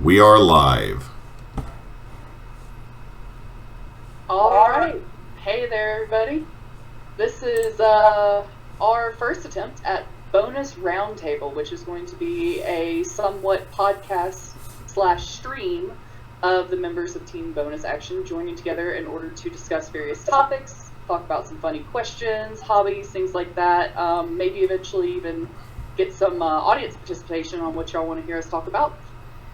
We are live. All right. Hey there, everybody. This is our first attempt at Bonus Roundtable, which is going to be a somewhat podcast / stream of the members of Team Bonus Action joining together in order to discuss various topics, talk about some funny questions, hobbies, things like that. Maybe eventually even get some audience participation on what y'all want to hear us talk about.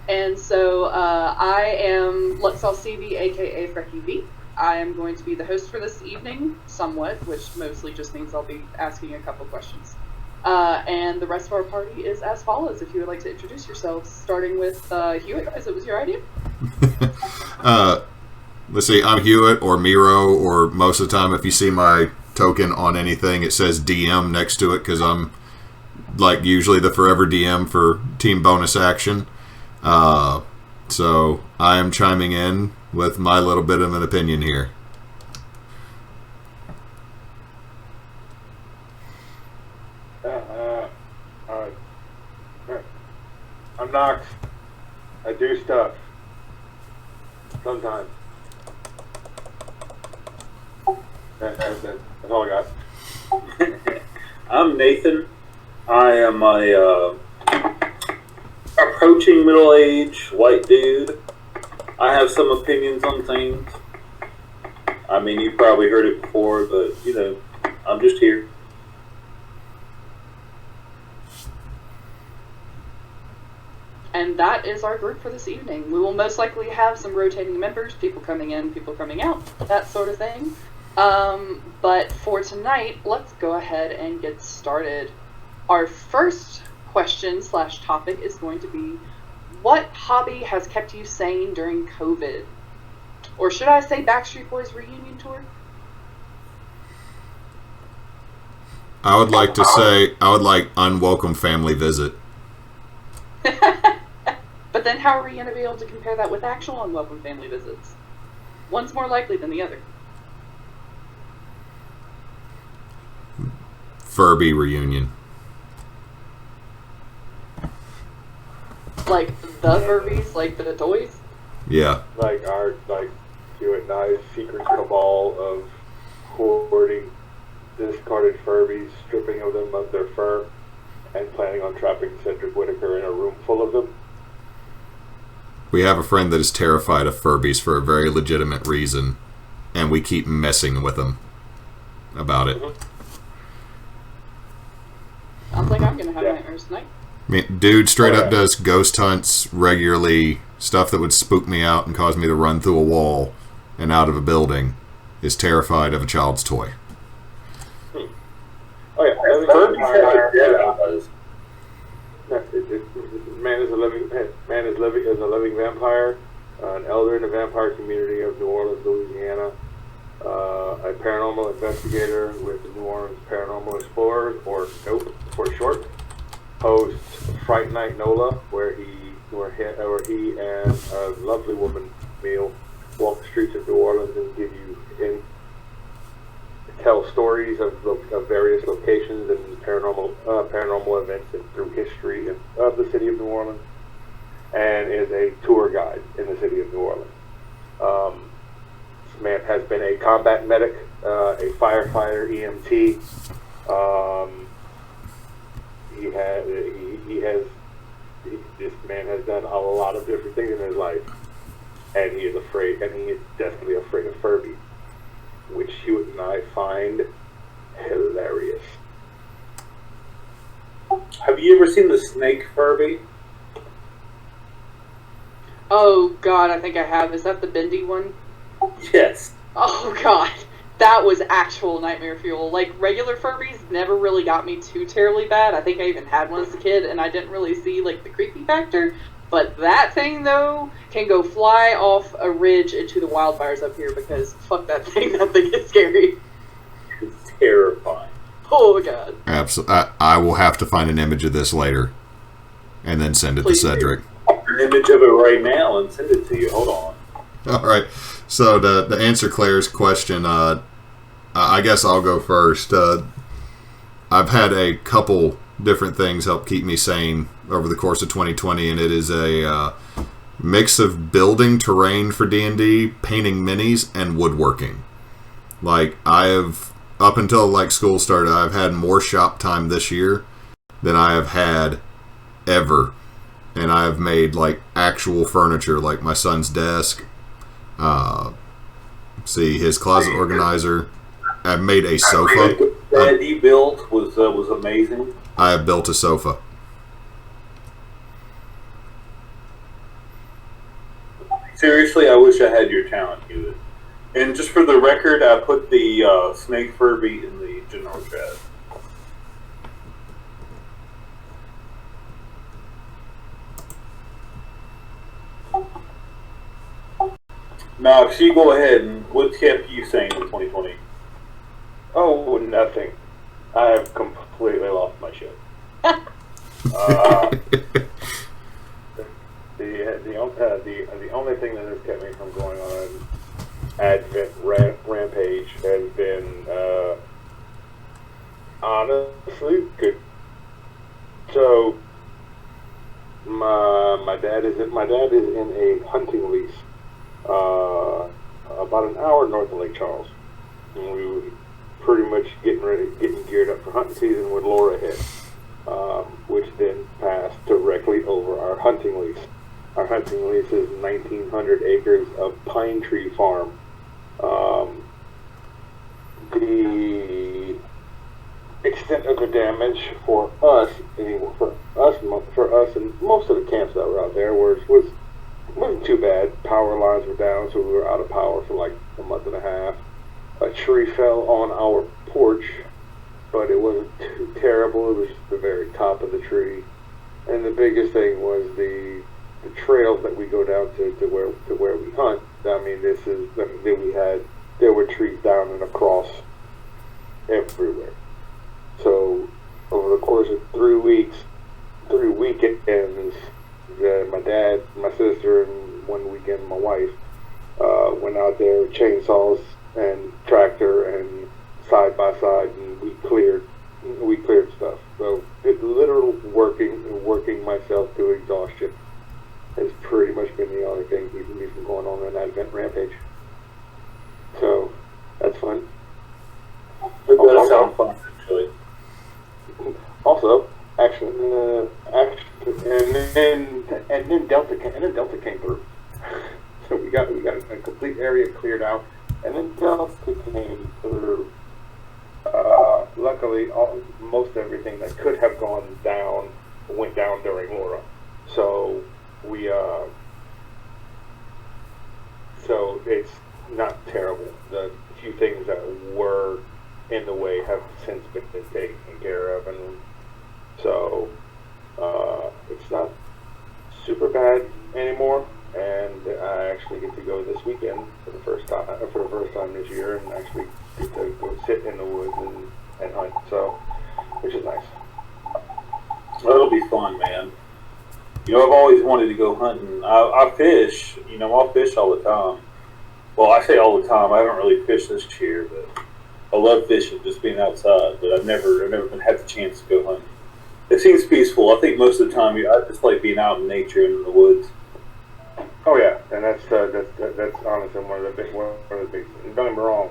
And so I am Luxall CV, aka Freki V. I am going to be the host for this evening, somewhat, which mostly just means I'll be asking a couple questions. And the rest of our party is as follows, if you would like to introduce yourselves, starting with Hewitt, because it was your idea. Let's see, I'm Hewitt, or Miro, or most of the time if you see my token on anything, it says DM next to it, because I'm like usually the forever DM for Team Bonus Action. So I am chiming in with my little bit of an opinion here. I'm Knox. I do stuff. Sometimes. That's all I got. I'm Nathan. I am a approaching middle-aged white dude. I have some opinions on things. I mean, you've probably heard it before, but, you know, I'm just here. And that is our group for this evening. We will most likely have some rotating members, people coming in, people coming out, that sort of thing. But for tonight, let's go ahead and get started. Our first question / topic is going to be, what hobby has kept you sane during COVID? Or should I say Backstreet Boys reunion tour? I would like to say, I would like unwelcome family visit. But then how are we going to be able to compare that with actual unwelcome family visits? One's more likely than the other. Furby reunion. Like the Furbies, like the toys? Yeah. Like Hewitt and I's secret cabal of hoarding discarded Furbies, stripping of them of their fur, and planning on trapping Cedric Whitaker in a room full of them. We have a friend that is terrified of Furbies for a very legitimate reason, and we keep messing with him about it. Sounds like I'm going to have nightmares tonight. I mean, dude straight up does ghost hunts regularly, stuff that would spook me out and cause me to run through a wall and out of a building, is terrified of a child's toy. Oh yeah, Man is a living vampire, an elder in the vampire community of New Orleans, Louisiana, a paranormal investigator with the New Orleans Paranormal Explorers, or NOPE for short. Hosts Fright Night NOLA, where he and a lovely woman, Miro, walk the streets of New Orleans and tell stories of various locations and paranormal events through history of the city of New Orleans, and is a tour guide in the city of New Orleans. This man has been a combat medic, a firefighter, EMT. This man has done a lot of different things in his life, and he is definitely afraid of Furby, which Hewitt and I find hilarious. Have you ever seen the snake Furby? Oh god, I think I have. Is that the bendy one? Yes. Oh god, that was actual nightmare fuel. Like, regular Furbies never really got me too terribly bad. I think I even had one as a kid, and I didn't really see, like, the creepy factor. But that thing, though, can go fly off a ridge into the wildfires up here, because fuck that thing is scary. It's terrifying. Oh god. Absolutely. I will have to find an image of this later, and then send it to Cedric. An image of it right now and send it to you. Hold on. All right. So to answer Claire's question, I guess I'll go first. I've had a couple different things help keep me sane over the course of 2020, and it is a mix of building terrain for D&D, painting minis, and woodworking. Like, I have, up until like school started, I've had more shop time this year than I have had ever. And I have made like actual furniture, like my son's desk, his closet organizer. I've made a sofa. That he built was amazing. I have built a sofa. Seriously, I wish I had your talent, Hewitt. And just for the record, I put the snake Furby in the general chat. Knox, you go ahead, and what kept you sane in 2020? Oh, nothing. I have completely lost my shit. The only thing that has kept me from going on Advent rampage has been honestly good. So my dad is in a hunting lease about an hour north of Lake Charles, and we were pretty much getting geared up for hunting season when Laura hit, which then passed directly over our hunting lease. Our hunting lease is 1,900 acres of pine tree farm. The extent of the damage for us and most of the camps that were out there wasn't too bad. Power lines were down, so we were out of power for like a month and a half. A tree fell on our porch, but it wasn't too terrible. It was just the very top of the tree. And the biggest thing was the trails that we go down to where we hunt. I mean, there were trees down and across everywhere. So over the course of 3 weekends, my dad, my sister, and one weekend my wife went out there with chainsaws and tractor and side by side, and we cleared stuff. So it literally working myself to exhaustion has pretty much been the only thing keeping me from going on an Advent rampage. So that's fun. It does sound fun, actually. Also, action, and then Delta came through. So we got a complete area cleared out, and then Delta came through. Luckily, most everything that could have gone down went down during Laura. So so it's not terrible. The few things that were in the way have since been taken care of, and so it's not super bad anymore. And I actually get to go this weekend for the first time this year, and actually get to go sit in the woods and hunt. So, which is nice. That'll be fun, man. You know, I've always wanted to go hunting. I fish. You know, I'll fish all the time. Well, I say all the time. I haven't really fished this year, but I love fishing, just being outside. But I've never had the chance to go hunting. It seems peaceful. I think most of the time, I just like being out in nature and in the woods. Oh yeah, and that's honestly one of the big. Don't get me wrong.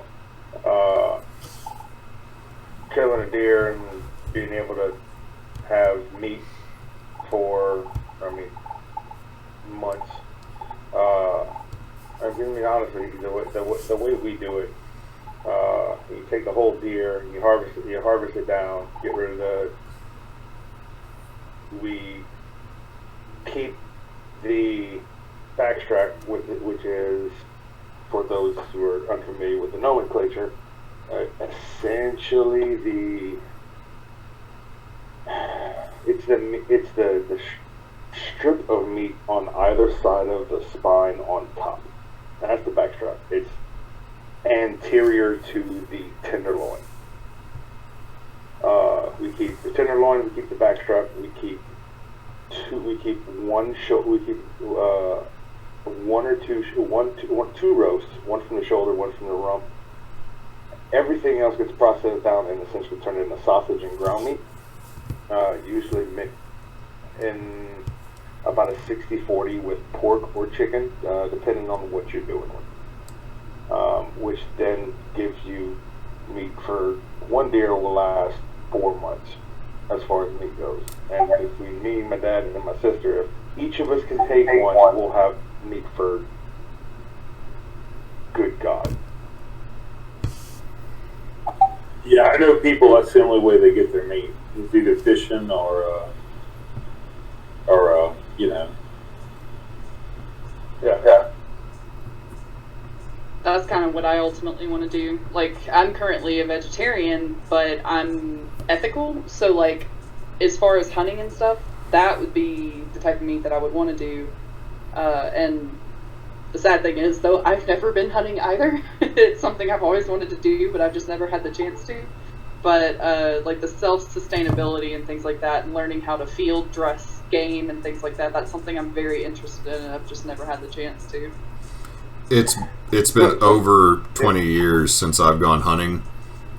Killing a deer and being able to have meat for, months. Honestly, the way we do it, you take the whole deer, you harvest it down, get rid of we keep the backstrap with it, which is, for those who are unfamiliar with the nomenclature, essentially it's the strip of meat on either side of the spine on top. That's the backstrap. It's anterior to the tenderloin. We keep the tenderloin. We keep the backstrap. We keep two roasts, one from the shoulder, one from the rump. Everything else gets processed down and essentially turned into sausage and ground meat. Usually about a 60-40 with pork or chicken, depending on what you're doing with. Which then gives you meat for one deer will last 4 months as far as meat goes. And between me, my dad, and my sister, if each of us can take one, we'll have meat for good God. Yeah, I know people, that's the only way they get their meat. It's either fishing or you know. Yeah. That's kind of what I ultimately want to do. Like, I'm currently a vegetarian, but I'm ethical, so, like, as far as hunting and stuff, that would be the type of meat that I would want to do. And the sad thing is, though, I've never been hunting either. It's something I've always wanted to do, but I've just never had the chance to. But, like, the self-sustainability and things like that, and learning how to field dress game and things like that, that's something I'm very interested in, and I've just never had the chance to. It's been over 20 years since I've gone hunting.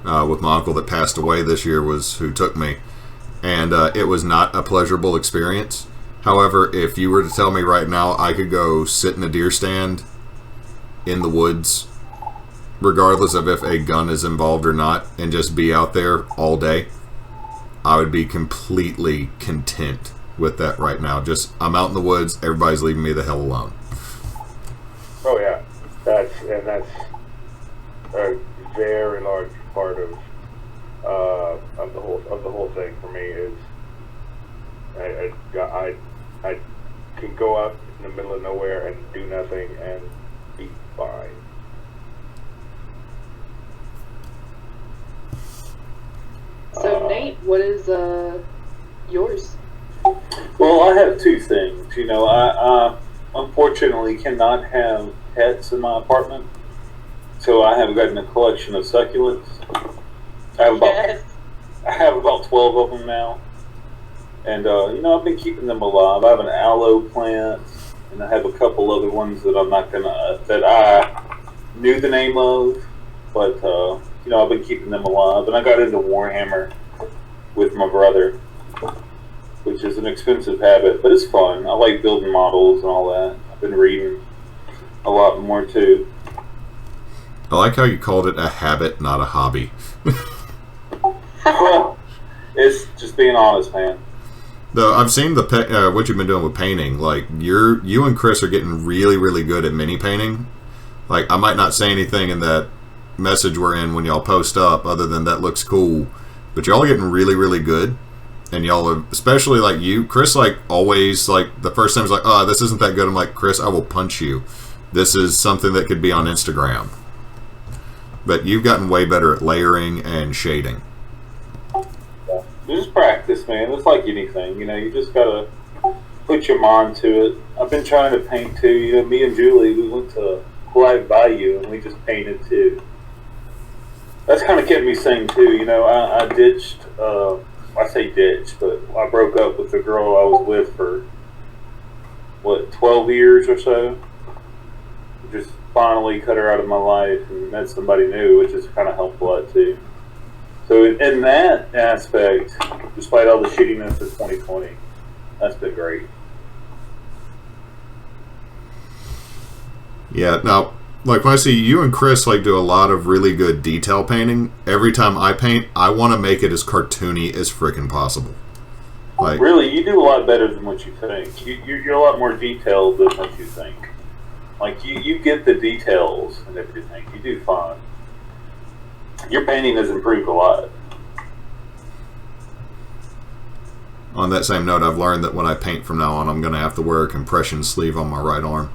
With my uncle that passed away this year was who took me, and it was not a pleasurable experience. However, if you were to tell me right now I could go sit in a deer stand in the woods, regardless of if a gun is involved or not, and just be out there all day, I would be completely content with that right now. Just, I'm out in the woods, everybody's leaving me the hell alone. Oh yeah, that's a very large part of the whole thing for me is I can go out in the middle of nowhere and do nothing and be fine. So Nate, what is yours? Well, I have two things. You know, I unfortunately cannot have pets in my apartment, so I have gotten a collection of succulents. I have about 12 of them now, and you know, I've been keeping them alive. I have an aloe plant, and I have a couple other ones that that I knew the name of, but you know, I've been keeping them alive. And I got into Warhammer with my brother, which is an expensive habit, but it's fun. I like building models and all that. I've been reading a lot more too. I like how you called it a habit, not a hobby. Well, it's just being honest, man. Though I've seen what you've been doing with painting. Like you and Chris are getting really, really good at mini painting. Like, I might not say anything in that message we're in when y'all post up, other than that looks cool. But y'all are getting really, really good. And y'all are, especially like you, Chris, like always, like the first time he's like, oh, this isn't that good. I'm like, Chris, I will punch you. This is something that could be on Instagram. But you've gotten way better at layering and shading. Just practice, man. It's like anything, you know. You just gotta put your mind to it. I've been trying to paint too. You know, me and Julie, we went to Black Bayou and we just painted too. That's kind of kept me sane too. You know, I ditched. I say ditched, but I broke up with the girl I was with for 12 years or so. Just finally cut her out of my life and met somebody new, which has kind of helped a lot too. So in that aspect, despite all the shittiness of 2020, that's been great. Yeah, now, like when I see you and Chris like do a lot of really good detail painting, every time I paint, I want to make it as cartoony as freaking possible. Like, really, you do a lot better than what you think. You're a lot more detailed than what you think. Like, you get the details and everything. You do fine. Your painting has improved a lot. On that same note, I've learned that when I paint from now on, I'm going to have to wear a compression sleeve on my right arm.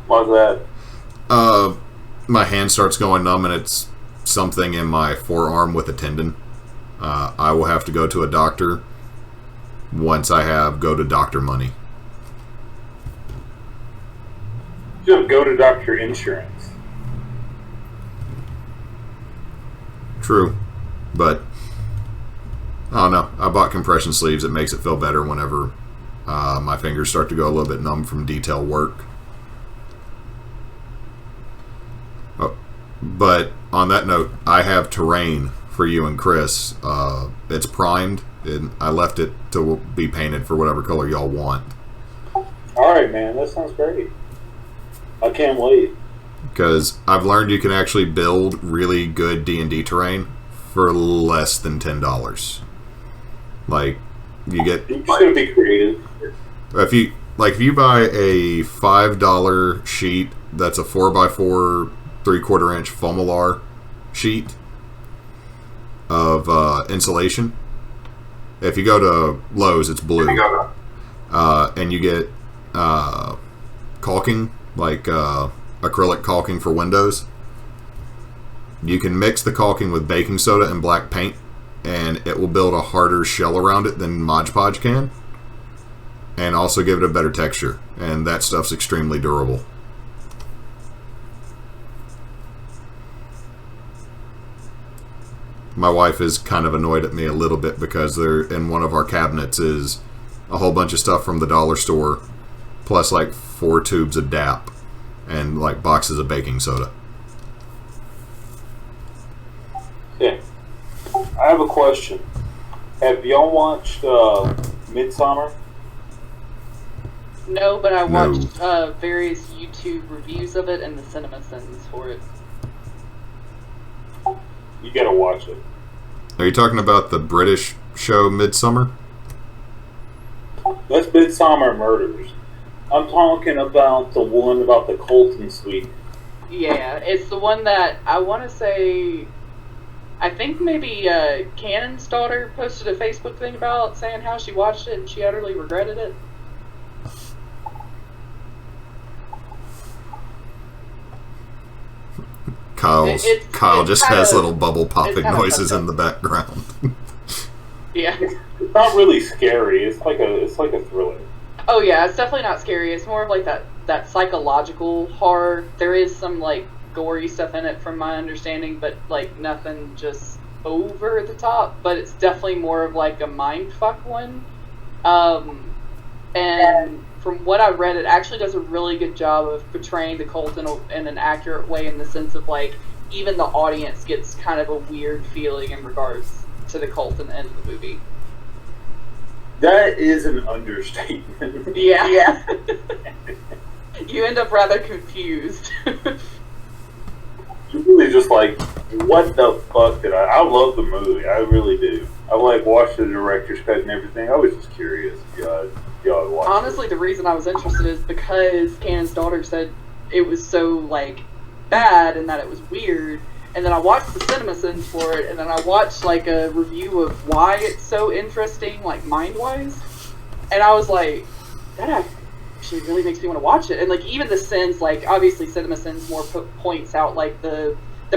Why's that? My hand starts going numb, and it's something in my forearm with a tendon. I will have to go to a doctor once I have go-to-doctor money. You have go-to-doctor insurance. True, but I don't know. I bought compression sleeves. It makes it feel better whenever my fingers start to go a little bit numb from detail work. Oh, but on that note, I have terrain for you and Chris. It's primed. and I left it to be painted for whatever color y'all want. All right, man. That sounds great. I can't wait. Because I've learned you can actually build really good D&D terrain for less than $10. Like, you get... You should be creative. If you buy a $5 sheet that's a 4x4 3/4 inch Fomalar sheet of insulation. If you go to Lowe's, it's blue. And you get caulking, like acrylic caulking for windows. You can mix the caulking with baking soda and black paint, and it will build a harder shell around it than Mod Podge can, and also give it a better texture. And that stuff's extremely durable. My wife is kind of annoyed at me a little bit because there in one of our cabinets is a whole bunch of stuff from the dollar store, plus like 4 tubes of DAP and like boxes of baking soda. Yeah. I have a question. Have y'all watched Midsummer? No, but I watched various YouTube reviews of it and the CinemaSins for it. You gotta watch it. Are you talking about the British show Midsummer? That's Midsummer Murders. I'm talking about the one about the Colton suite. Yeah, it's the one that I want to say. I think maybe Cannon's daughter posted a Facebook thing about saying how she watched it and she utterly regretted it. Kyle just has little bubble popping noises in the background. Yeah. It's not really scary. It's like a thriller. Oh yeah, it's definitely not scary. It's more of like that psychological horror. There is some like gory stuff in it from my understanding, but like nothing just over the top. But it's definitely more of like a mindfuck one. And from what I read, it actually does a really good job of portraying the cult in an accurate way, in the sense of like even the audience gets kind of a weird feeling in regards to the cult in the end of the movie. That is an understatement. Yeah. You end up rather confused. You're really just like, what the fuck did I love the movie. I really do. I like watched the director's cut and everything. I was just curious. Y'all watched Honestly, it. the reason I was interested is because Cannon's daughter said it was so like bad and that it was weird. And then I watched the CinemaSins for it, and then I watched like a review of why it's so interesting, like mind-wise. And I was like, that actually really makes me want to watch it. And like even the sins, like obviously CinemaSins more points out like the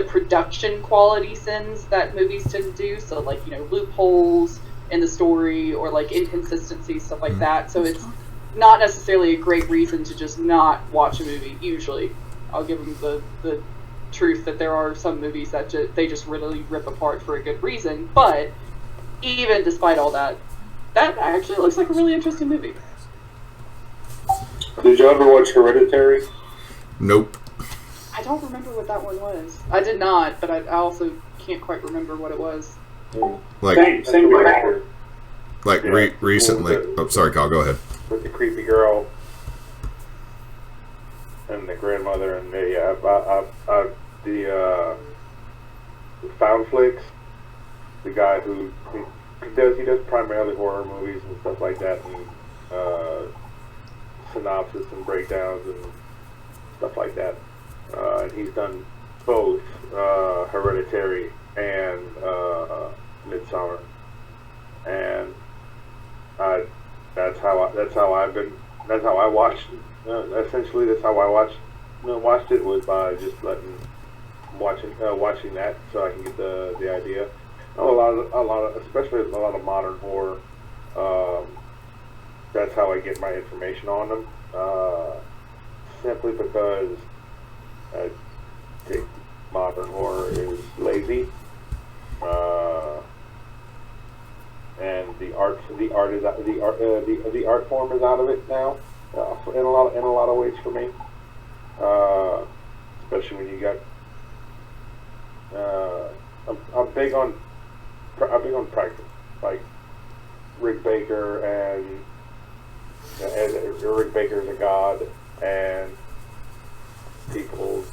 production quality sins that movies tend to do. So like, you know, loopholes in the story or like inconsistencies, stuff like that. So it's not necessarily a great reason to just not watch a movie. Usually, I'll give them the truth that there are some movies that they just really rip apart for a good reason. But even despite all that, that actually looks like a really interesting movie. Did you ever watch Hereditary? Nope. I don't remember what that one was. I did not, but I also can't quite remember what it was. Like Same director. Like recently. Oh, sorry, Kyle. Go ahead. With the creepy girl and the grandmother and the Found Flicks, the guy who does primarily horror movies and stuff like that, and synopsis and breakdowns and stuff like that. And he's done both Hereditary and Midsummer, and that's how I watched. Essentially, that's how I watched it, was by just watching that, so I can get the idea. A lot of especially a lot of modern horror. That's how I get my information on them. Simply because I think modern horror is lazy, and the art form is out of it now, in a lot of ways for me. Especially when you got, I'm big on practice. Like, Rick Baker and Rick Baker's a god, and people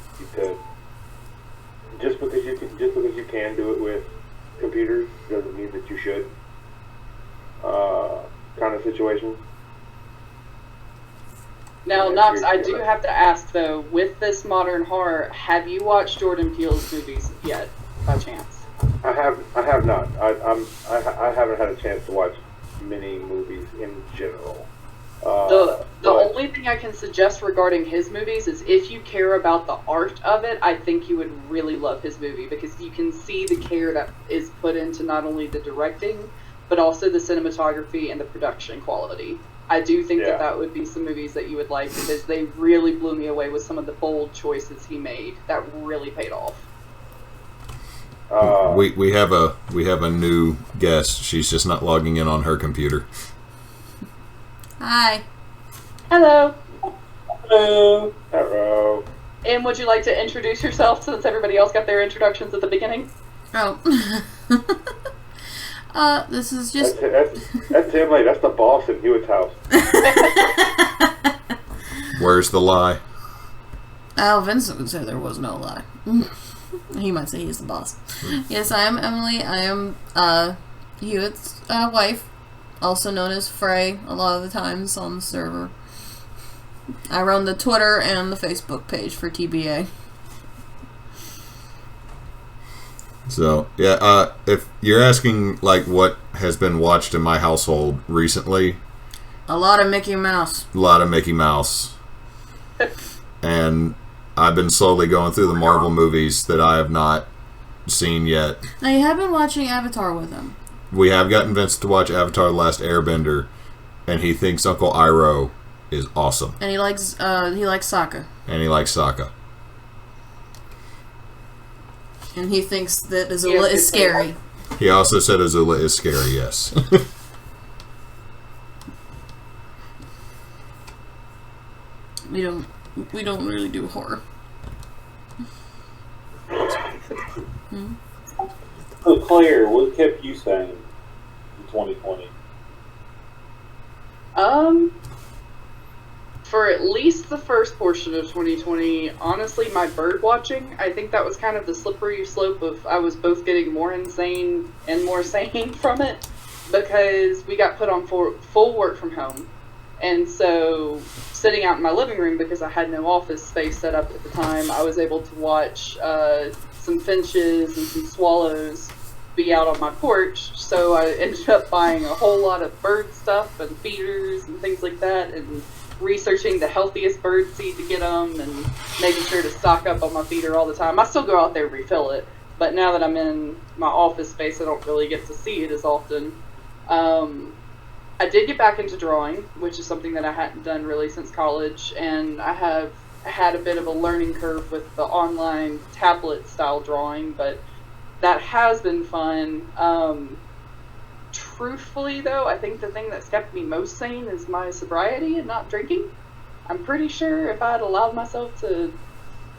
just because you can do it with computers doesn't mean that you should. Kind of situation. Now, Knox, I do have to ask though, with this modern horror, have you watched Jordan Peele's movies yet, by chance? I have not. I haven't had a chance to watch many movies in general. The only thing I can suggest regarding his movies is if you care about the art of it, I think you would really love his movie, because you can see the care that is put into not only the directing, but also the cinematography and the production quality. I do think that would be some movies that you would like, because they really blew me away with some of the bold choices he made that really paid off. We have a new guest. She's just not logging in on her computer. Hi. Hello. Hello. Hello. And would you like to introduce yourself since everybody else got their introductions at the beginning? Oh. This is just... That's him, like, that's the boss in Hewitt's house. Where's the lie? Oh, Vincent would say there was no lie. He might say he's the boss. Yes, I am Emily. I am Hewitt's wife, also known as Frey a lot of the times on the server. I run the Twitter and the Facebook page for TBA. So, yeah, if you're asking, like, what has been watched in my household recently... A lot of Mickey Mouse. A lot of Mickey Mouse. And I've been slowly going through the Marvel movies that I have not seen yet. Now, you have been watching Avatar with him. We have gotten Vince to watch Avatar The Last Airbender, and he thinks Uncle Iroh is awesome. And he likes Sokka. And he likes Sokka. And he thinks that Azula is scary. He also said Azula is scary, yes. We don't really do horror. So Claire, what kept you sane in 2020? For at least the first portion of 2020, honestly, my bird watching, I think that was kind of the slippery slope of I was both getting more insane and more sane from it, because we got put on full work from home. And so, sitting out in my living room, because I had no office space set up at the time, I was able to watch some finches and some swallows be out on my porch. So I ended up buying a whole lot of bird stuff and feeders and things like that, and researching the healthiest bird seed to get them, and making sure to stock up on my feeder all the time. I still go out there and refill it, but now that I'm in my office space, I don't really get to see it as often. I did get back into drawing, which is something that I hadn't done really since college, and I have had a bit of a learning curve with the online tablet style drawing, but that has been fun. Truthfully, though, I think the thing that's kept me most sane is my sobriety and not drinking. I'm pretty sure if I had allowed myself to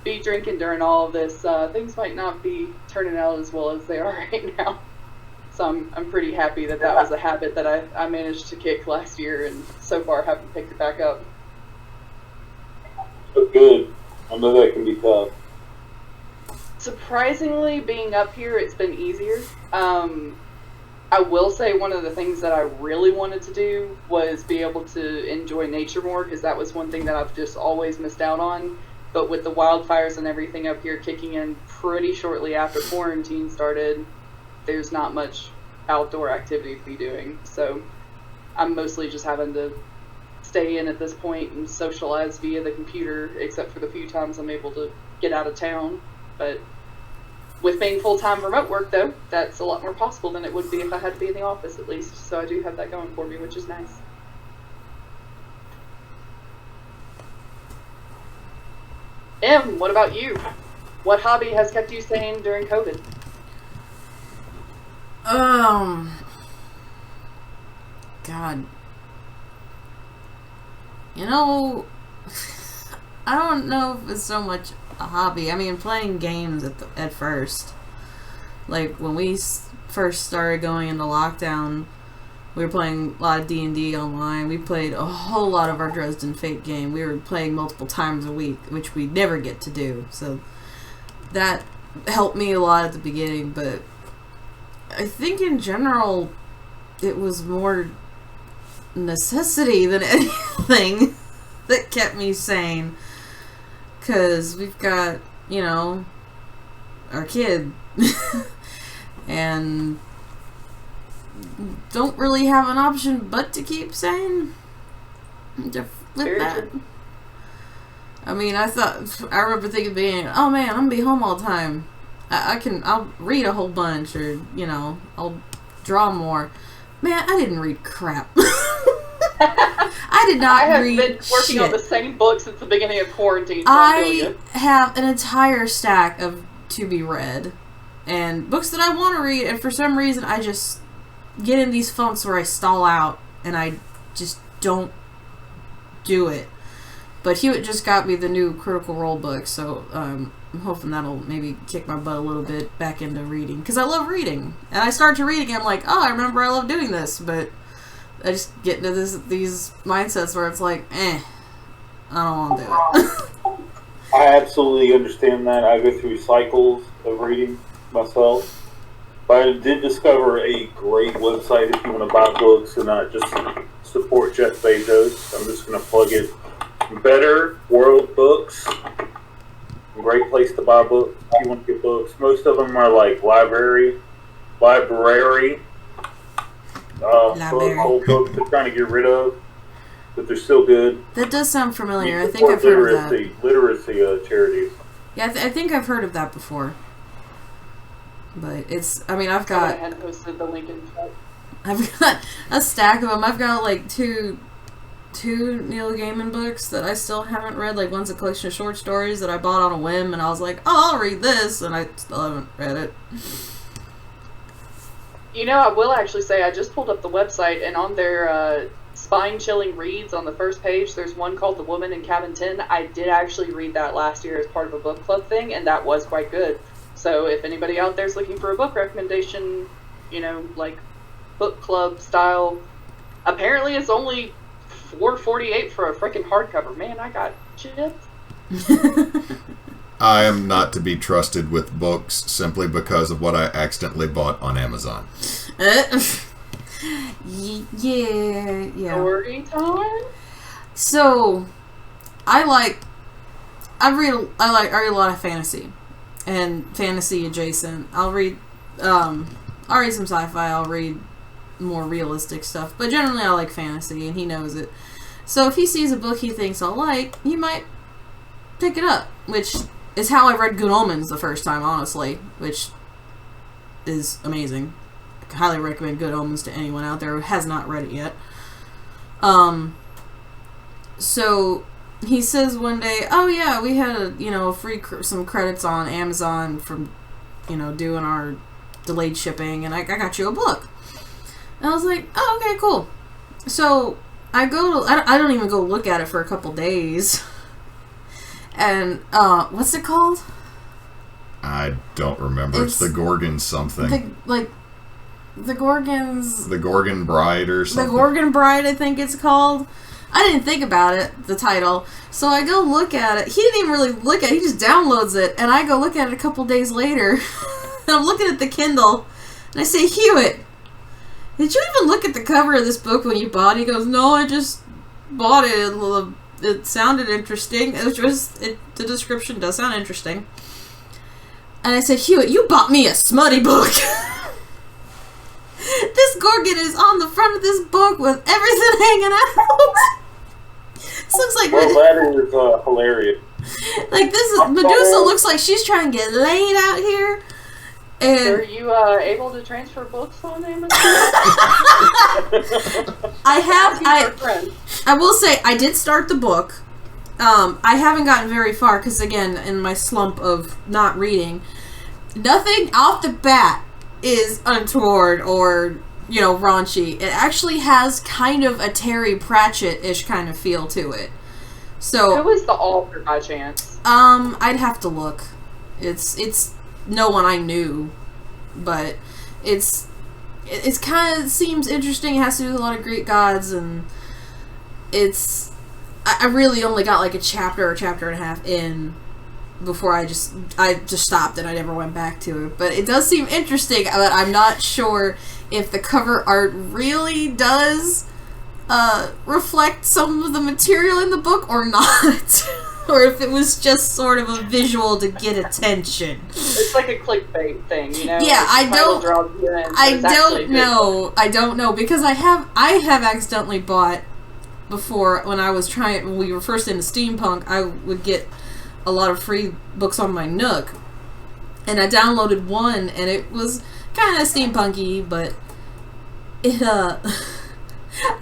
be drinking during all of this, things might not be turning out as well as they are right now. So I'm pretty happy that was a habit that I managed to kick last year, and so far haven't picked it back up. But good. I know that can be tough. Surprisingly, being up here, it's been easier. I will say one of the things that I really wanted to do was be able to enjoy nature more, because that was one thing that I've just always missed out on. But with the wildfires and everything up here kicking in pretty shortly after quarantine started, there's not much outdoor activity to be doing. So I'm mostly just having to stay in at this point and socialize via the computer, except for the few times I'm able to get out of town. But with being full-time remote work, though, that's a lot more possible than it would be if I had to be in the office, at least. So I do have that going for me, which is nice. Em, what about you? What hobby has kept you sane during COVID? God. You know, I don't know if it's so much a hobby. I mean, playing games at first. Like, when we first started going into lockdown, We were playing a lot of D&D online. We played a whole lot of our Dresden Fate game. We were playing multiple times a week, which we never get to do. So that helped me a lot at the beginning, but I think in general it was more necessity than anything that kept me sane. Because we've got, you know, our kid. And don't really have an option but to keep sane with that. I mean, I remember thinking being, oh man, I'm gonna be home all the time. I'll read a whole bunch, or, you know, I'll draw more. Man, I didn't read crap. I did not read I have been working shit. on the same book since the beginning of quarantine. So I have an entire stack of to be read and books that I want to read, and for some reason I just get in these funks where I stall out and I just don't do it. But Hewitt just got me the new Critical Role book, so I'm hoping that'll maybe kick my butt a little bit back into reading, because I love reading. And I start to read again, I'm like, oh, I remember I love doing this, but I just get into these mindsets where it's like, I don't want to do it. I absolutely understand that. I go through cycles of reading myself. But I did discover a great website if you want to buy books and not just support Jeff Bezos. I'm just going to plug it. Better World Books. Great place to buy books if you want to get books. Most of them are like library old books they're trying to get rid of, but they're still good. That does sound familiar. I think I've heard of that. Literacy charities. Yeah, I think I've heard of that before. But it's, I mean, I've got... I had posted the link in chat. I've got a stack of them. I've got like two Neil Gaiman books that I still haven't read. Like, one's a collection of short stories that I bought on a whim, and I was like, oh, I'll read this, and I still haven't read it. You know, I will actually say I just pulled up the website, and on their spine-chilling reads on the first page, there's one called The Woman in Cabin 10. I did actually read that last year as part of a book club thing, and that was quite good. So if anybody out there's looking for a book recommendation, you know, like book club style, apparently it's only $4.48 for a freaking hardcover. Man, I got chips. I am not to be trusted with books simply because of what I accidentally bought on Amazon. Yeah. Story time? So, I read a lot of fantasy and fantasy adjacent. I'll read some sci-fi. I'll read more realistic stuff, but generally I like fantasy, and he knows it. So if he sees a book he thinks I'll like, he might pick it up, which is how I read Good Omens the first time, honestly, which is amazing. I highly recommend Good Omens to anyone out there who has not read it yet. So he says one day, oh yeah, we had some credits on Amazon from, doing our delayed shipping, and I got you a book. And I was like, oh, okay, cool. So I don't even go look at it for a couple days. And, what's it called? I don't remember. It's the Gorgon something. The Gorgons... The Gorgon Bride or something. The Gorgon Bride, I think it's called. I didn't think about it, the title. So I go look at it. He didn't even really look at it. He just downloads it. And I go look at it a couple days later. And I'm looking at the Kindle. And I say, Hewitt, did you even look at the cover of this book when you bought it? He goes, no, I just bought it. It sounded interesting. The description does sound interesting. And I said, Hewitt, you bought me a smutty book. This Gorgon is on the front of this book with everything hanging out. This looks like... Well, that is hilarious. Like, Medusa looks like she's trying to get laid out here. And are you able to transfer books on Amazon? I will say, I did start the book. I haven't gotten very far, because again, in my slump of not reading, nothing off the bat is untoward or, raunchy. It actually has kind of a Terry Pratchett-ish kind of feel to it. So, who is the author by chance? I'd have to look. It's no one I knew, but it's it's kind of seems interesting. It has to do with a lot of Greek gods, and it's I really only got like a chapter or chapter and a half in before I just stopped and I never went back to it. But it does seem interesting, but I'm not sure if the cover art really does reflect some of the material in the book or not. Or if it was just sort of a visual to get attention. It's like a clickbait thing, you know? Yeah, like I don't know because I have accidentally bought before when we were first into steampunk. I would get a lot of free books on my Nook, and I downloaded one, and it was kind of steampunky, but it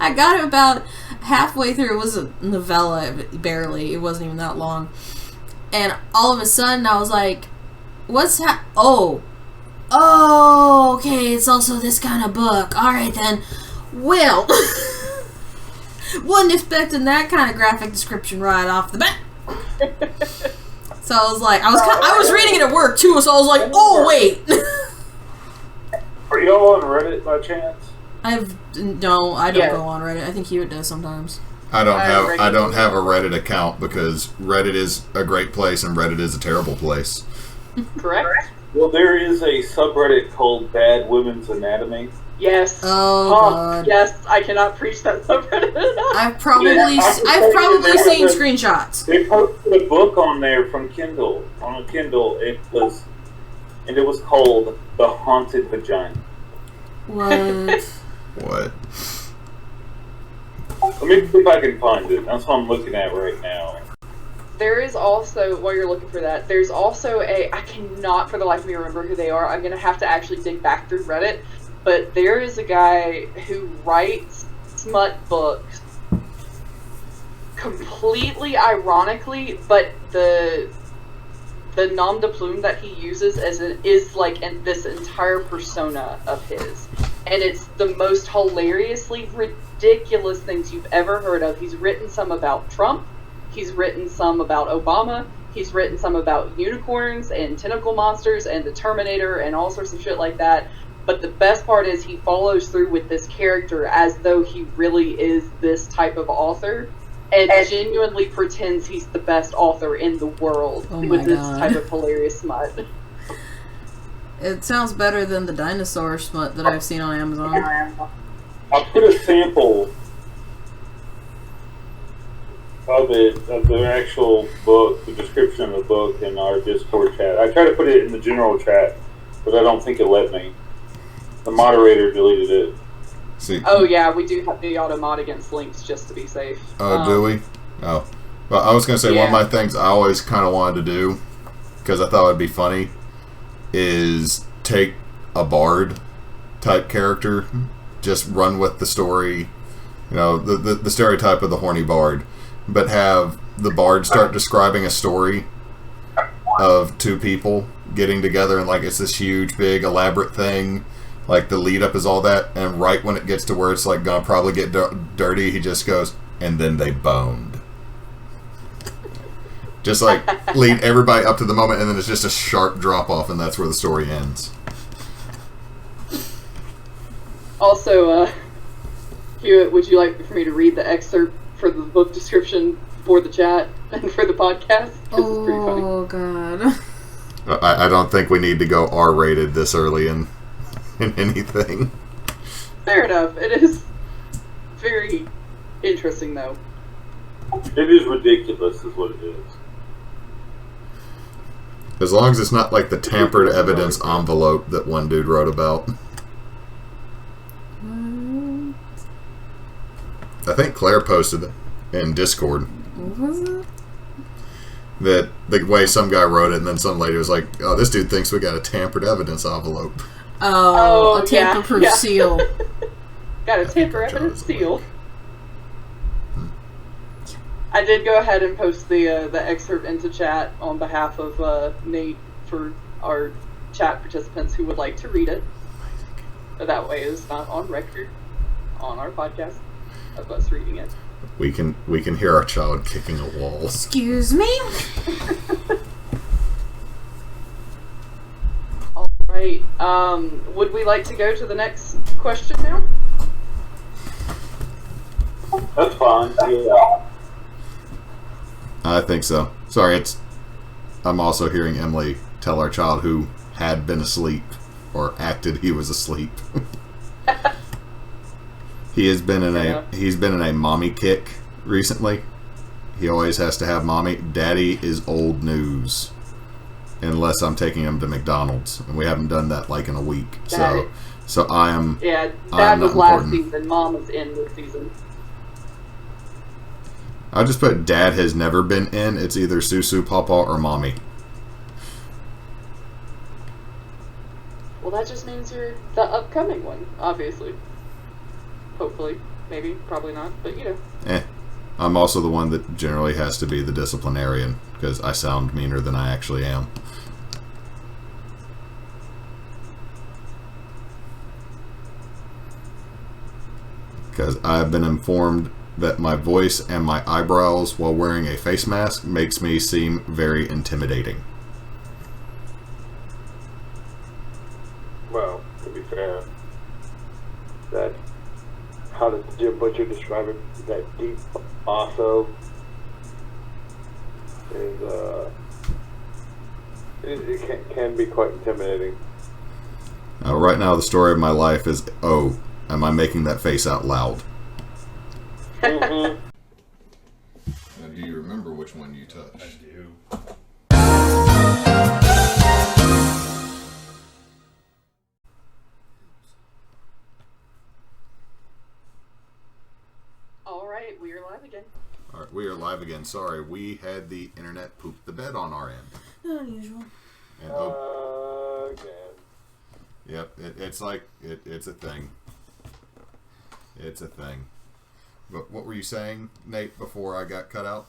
I got it about halfway through. It was a novella, barely. It wasn't even that long. And all of a sudden, I was like, what's oh, okay, it's also this kind of book. Alright then. Well, wasn't expecting that kind of graphic description right off the bat. So I was like, I was reading it at work too, so I was like, oh wait. Are y'all on Reddit by chance? I don't go on Reddit. I think Hewitt does sometimes. I don't have a Reddit account because Reddit is a great place and Reddit is a terrible place. Correct? Well, there is a subreddit called Bad Women's Anatomy. Yes. Oh, God. Yes, I cannot preach that subreddit. I've probably seen screenshots. They posted a book on there from Kindle. On a Kindle, it was called The Haunted Vagina. What? What? Let me see if I can find it. That's what I'm looking at right now. There is also, while you're looking for that, there's also I cannot for the life of me remember who they are. I'm going to have to actually dig back through Reddit. But there is a guy who writes smut books completely ironically, but the nom de plume that he uses is like in this entire persona of his. And it's the most hilariously ridiculous things you've ever heard of. He's written some about Trump. He's written some about Obama. He's written some about unicorns and tentacle monsters and the Terminator and all sorts of shit like that. But the best part is he follows through with this character as though he really is this type of author and genuinely pretends he's the best author in the world with this type of hilarious smut. It sounds better than the dinosaur smut that I've seen on Amazon. I put a sample of the actual book, the description of the book in our Discord chat. I tried to put it in the general chat, but I don't think it let me. The moderator deleted it. See. Oh yeah, we do have the auto mod against links just to be safe. Oh, do we? Oh. Well, I was going to say, one of my things I always kind of wanted to do, because I thought it would be funny, is take a bard type character, just run with the story, you know, the stereotype of the horny bard, but have the bard start describing a story of two people getting together and like it's this huge, big, elaborate thing. Like the lead up is all that, and right when it gets to where it's like gonna probably get dirty, he just goes, and then they boned. Just like lead everybody up to the moment, and then it's just a sharp drop off, and that's where the story ends. Also, Hewitt, would you like for me to read the excerpt for the book description for the chat and for the podcast? Because it's pretty funny. Oh, God. I don't think we need to go R-rated this early in anything. Fair enough. It is very interesting, though. It is ridiculous, is what it is. As long as it's not like the tampered evidence envelope that one dude wrote about. I think Claire posted it in Discord. What was it? That the way some guy wrote it, and then some lady was like, "Oh, this dude thinks we got a tampered evidence envelope." Oh, a tamper-proof seal. Got a tamper evidence seal. I did go ahead and post the excerpt into chat on behalf of Nate for our chat participants who would like to read it. So that way it's not on record on our podcast of us reading it. We can hear our child kicking a wall. Excuse me? Alright, would we like to go to the next question now? That's fine. Yeah. I think so. Sorry, I'm also hearing Emily tell our child who had been asleep or acted he was asleep. He's been in a mommy kick recently. He always has to have mommy. Daddy is old news. Unless I'm taking him to McDonald's, and we haven't done that like in a week. Daddy. So I am. Yeah, I Dad am was not last important. season. Mom was in this season. I just put Dad has never been in. It's either Susu, Papa, or Mommy. Well, that just means you're the upcoming one, obviously. Hopefully. Maybe. Probably not. But, you know. I'm also the one that generally has to be the disciplinarian, because I sound meaner than I actually am. Because I've been informed that my voice and my eyebrows while wearing a face mask makes me seem very intimidating. Well, to be fair, that, how does Jim Butcher describe it? That deep basso is, it can be quite intimidating. Right now, the story of my life is, oh, am I making that face out loud? Mm-hmm. Now, do you remember which one you touched? I do. Alright, we are live again. Alright, we are live again. Sorry, we had the internet poop the bed on our end. Unusual. And, Again. yep, it's like, it's a thing. It's a thing. But what were you saying, Nate, before I got cut out?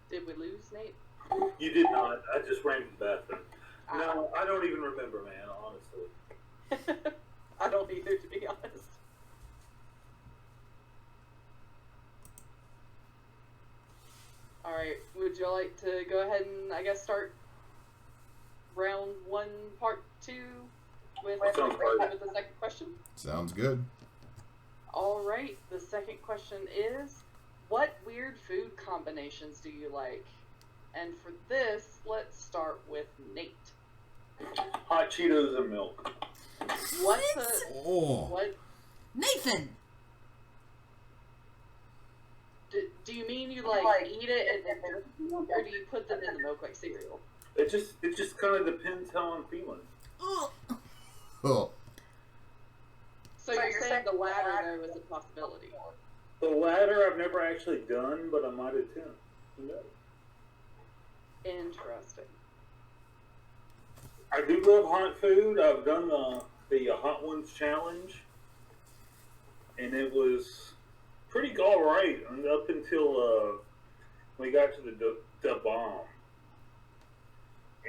Did we lose, Nate? You did not. I just ran to the bathroom. No, I don't even remember, man, honestly. I don't either, to be honest. Alright, would you like to go ahead and, I guess, start round 1, part 2 with the second question? Sounds good. Alright, the second question is, what weird food combinations do you like? And for this, let's start with Nate. Hot Cheetos and milk. What's a... Oh. What? Nathan! Do you mean you, like, eat it and then milk, or do you put them in the milk like cereal? It just kind of depends how I'm feeling. Oh. Oh. So you're saying the latter, though, is a possibility? The latter I've never actually done, but I might attempt. Who knows? Interesting. I do love hot food. I've done the Hot Ones challenge, and it was pretty alright up until we got to the bomb.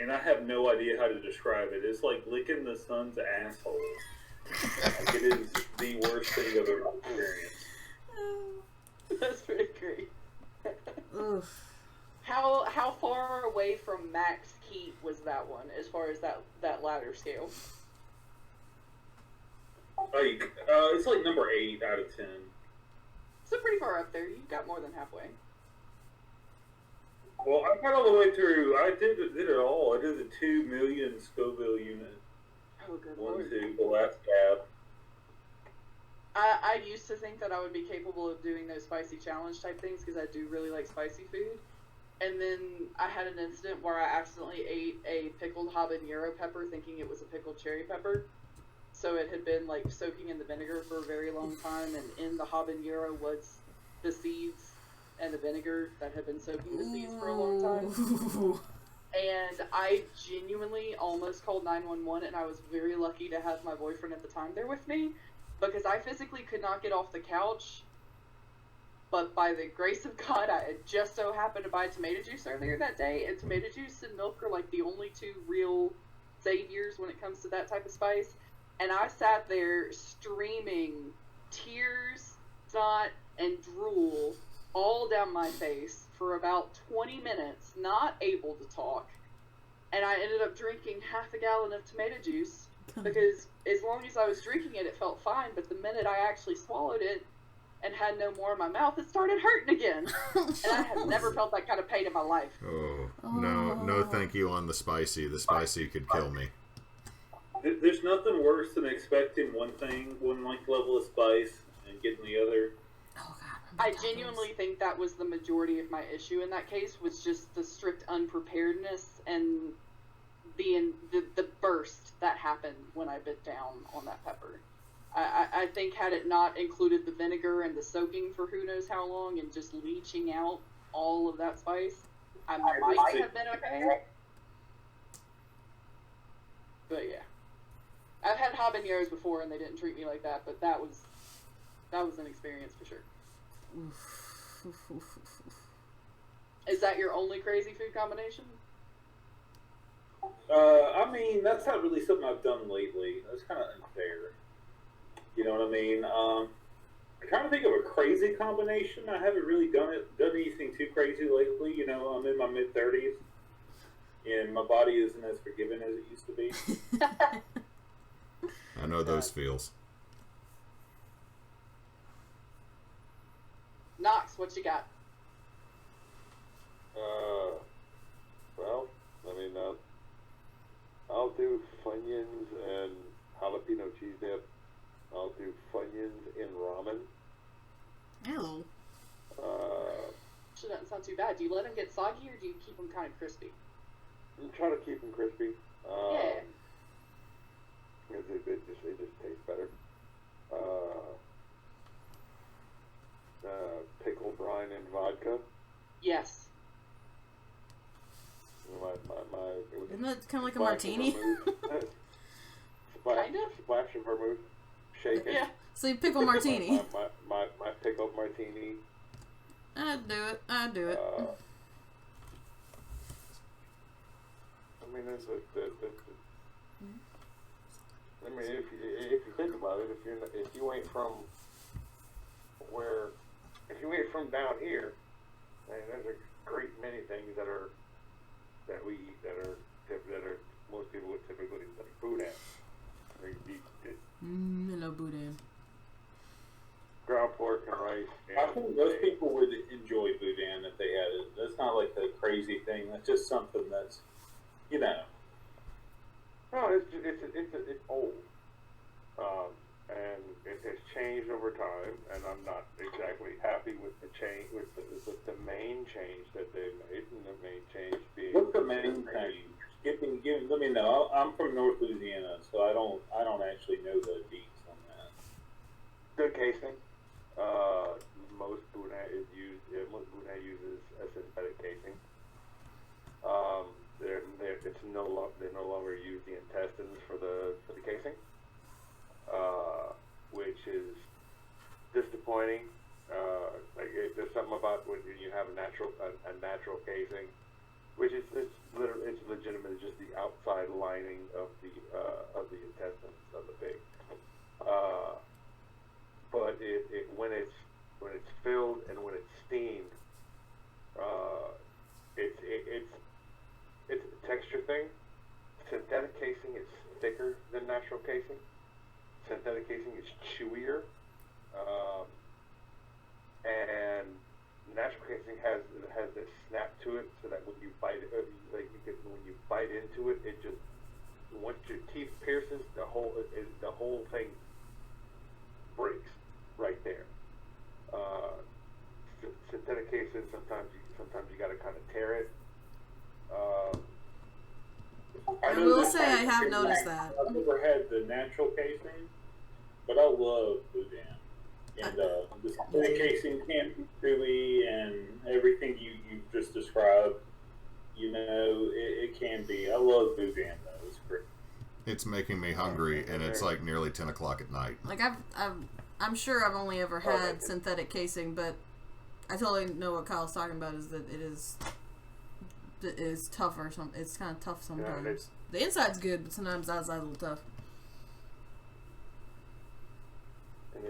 And I have no idea how to describe it. It's like licking the sun's asshole. Like, it is the worst thing I've ever experienced. That's pretty great. Oof. How far away from max heat was that one, as far as that ladder scale? Like, it's like number 8 out of 10. So pretty far up there. You got more than halfway. Well, I got all the way through. I did it all. I did the 2 million Scoville unit. Oh, good 1, lord. 2, the last tab. I used to think that I would be capable of doing those spicy challenge type things because I do really like spicy food. And then I had an incident where I accidentally ate a pickled habanero pepper thinking it was a pickled cherry pepper. So it had been like soaking in the vinegar for a very long time, and in the habanero was the seeds and the vinegar that had been soaking the seeds for a long time. And I genuinely almost called 911, and I was very lucky to have my boyfriend at the time there with me, because I physically could not get off the couch. But by the grace of God, I had just so happened to buy tomato juice earlier that day, and tomato juice and milk are like the only two real saviors when it comes to that type of spice. And I sat there streaming tears, snot, and drool all down my face for about 20 minutes, not able to talk, and I ended up drinking half a gallon of tomato juice because as long as I was drinking it, it felt fine. But the minute I actually swallowed it and had no more in my mouth, it started hurting again. And I have never felt that kind of pain in my life. Oh, no, thank you on the spicy. The spicy could kill me. There's nothing worse than expecting one thing, one like level of spice, and getting the other. Oh God! I genuinely think that was the majority of my issue in that case, was just the strict unpreparedness and the burst that happened when I bit down on that pepper. I think had it not included the vinegar and the soaking for who knows how long and just leaching out all of that spice, I might have been okay. But yeah. I've had habaneros before and they didn't treat me like that, but that was an experience for sure. Is that your only crazy food combination? I mean, that's not really something I've done lately. That's kind of unfair. You know what I mean? I'm trying to think of a crazy combination. I haven't really done anything too crazy lately. You know, I'm in my mid-30s, and my body isn't as forgiving as it used to be. I know those feels. Knox, what you got? Well, I mean, I'll do Funyuns and jalapeno cheese dip. I'll do Funyuns in ramen. Ew. Actually, doesn't sound too bad. Do you let them get soggy or do you keep them kind of crispy? I'm trying to keep them crispy. Yeah. Because it just tastes better. Pickle brine and vodka. Yes. Isn't that kind of like a martini? Kind of? Splash of vermouth. Shake it. Yeah. So you pickle martini. My pickled martini. I'd do it. I mean, I mean, if you think about it, if you ain't from down here, I mean, there's a great many things that we eat that are most people would typically like boudin. Hello, boudin. Ground pork and rice. I think most people would enjoy boudin if they had it. That's not like the crazy thing. That's just something that's, you know. No, it's old, and it has changed over time. And I'm not exactly happy with the change, with the main change that they made, and the main change being. What's the main change? Let me know. I'm from North Louisiana, so I don't actually know the deets on that. Good casing. Most boudin uses a synthetic casing. They no longer use the intestines for the casing, which is disappointing. There's something about when you have a natural casing, which is it's legitimately just the outside lining of the intestines of the pig. But when it's filled and when it's steamed, it's a texture thing. Synthetic casing is thicker than natural casing. Synthetic casing is chewier, and natural casing has this snap to it, so that when you bite it, when you bite into it, it just once your teeth pierces, the whole thing breaks right there. Synthetic casing, sometimes you got to kind of tear it. I will say I have noticed that. I've never had the natural casing, but I love boudin. And the casing can be chewy and everything you just described. You know, it can be. I love boudin though. It's great. It's making me hungry, and it's like nearly 10 o'clock at night. Like I'm sure I've only ever had synthetic casing, but I totally know what Kyle's talking about. Is that it is tougher. It's kind of tough sometimes. The inside's good, but sometimes the outside's a little tough. And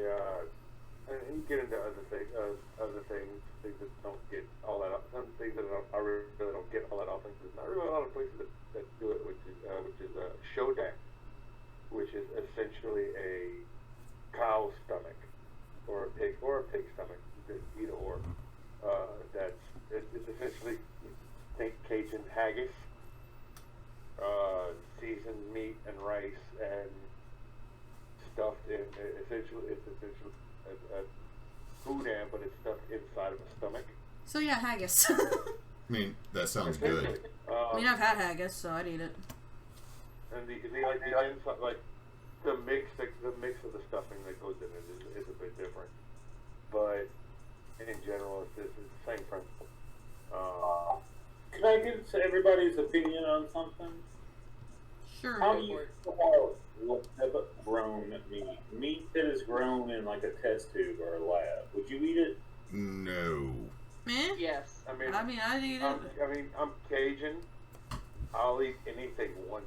you get into other things that don't get all that. Some things that I really don't get all that often. There's not really a lot of places that haggis, seasoned meat and rice, and stuffed in. Essentially, it's a boudin, but it's stuffed inside of a stomach. So yeah, haggis. I mean, that sounds good. I mean, I've had haggis, so I'd eat it. And the inside, like the mix of the stuffing that goes in it is a bit different, but in general, it's the same principle. Can I get everybody's opinion on something? Sure. How do you call what type of grown meat? Meat that is grown in like a test tube or a lab. Would you eat it? No. Eh? Yes. I mean, I'd eat it. I'm Cajun. I'll eat anything once.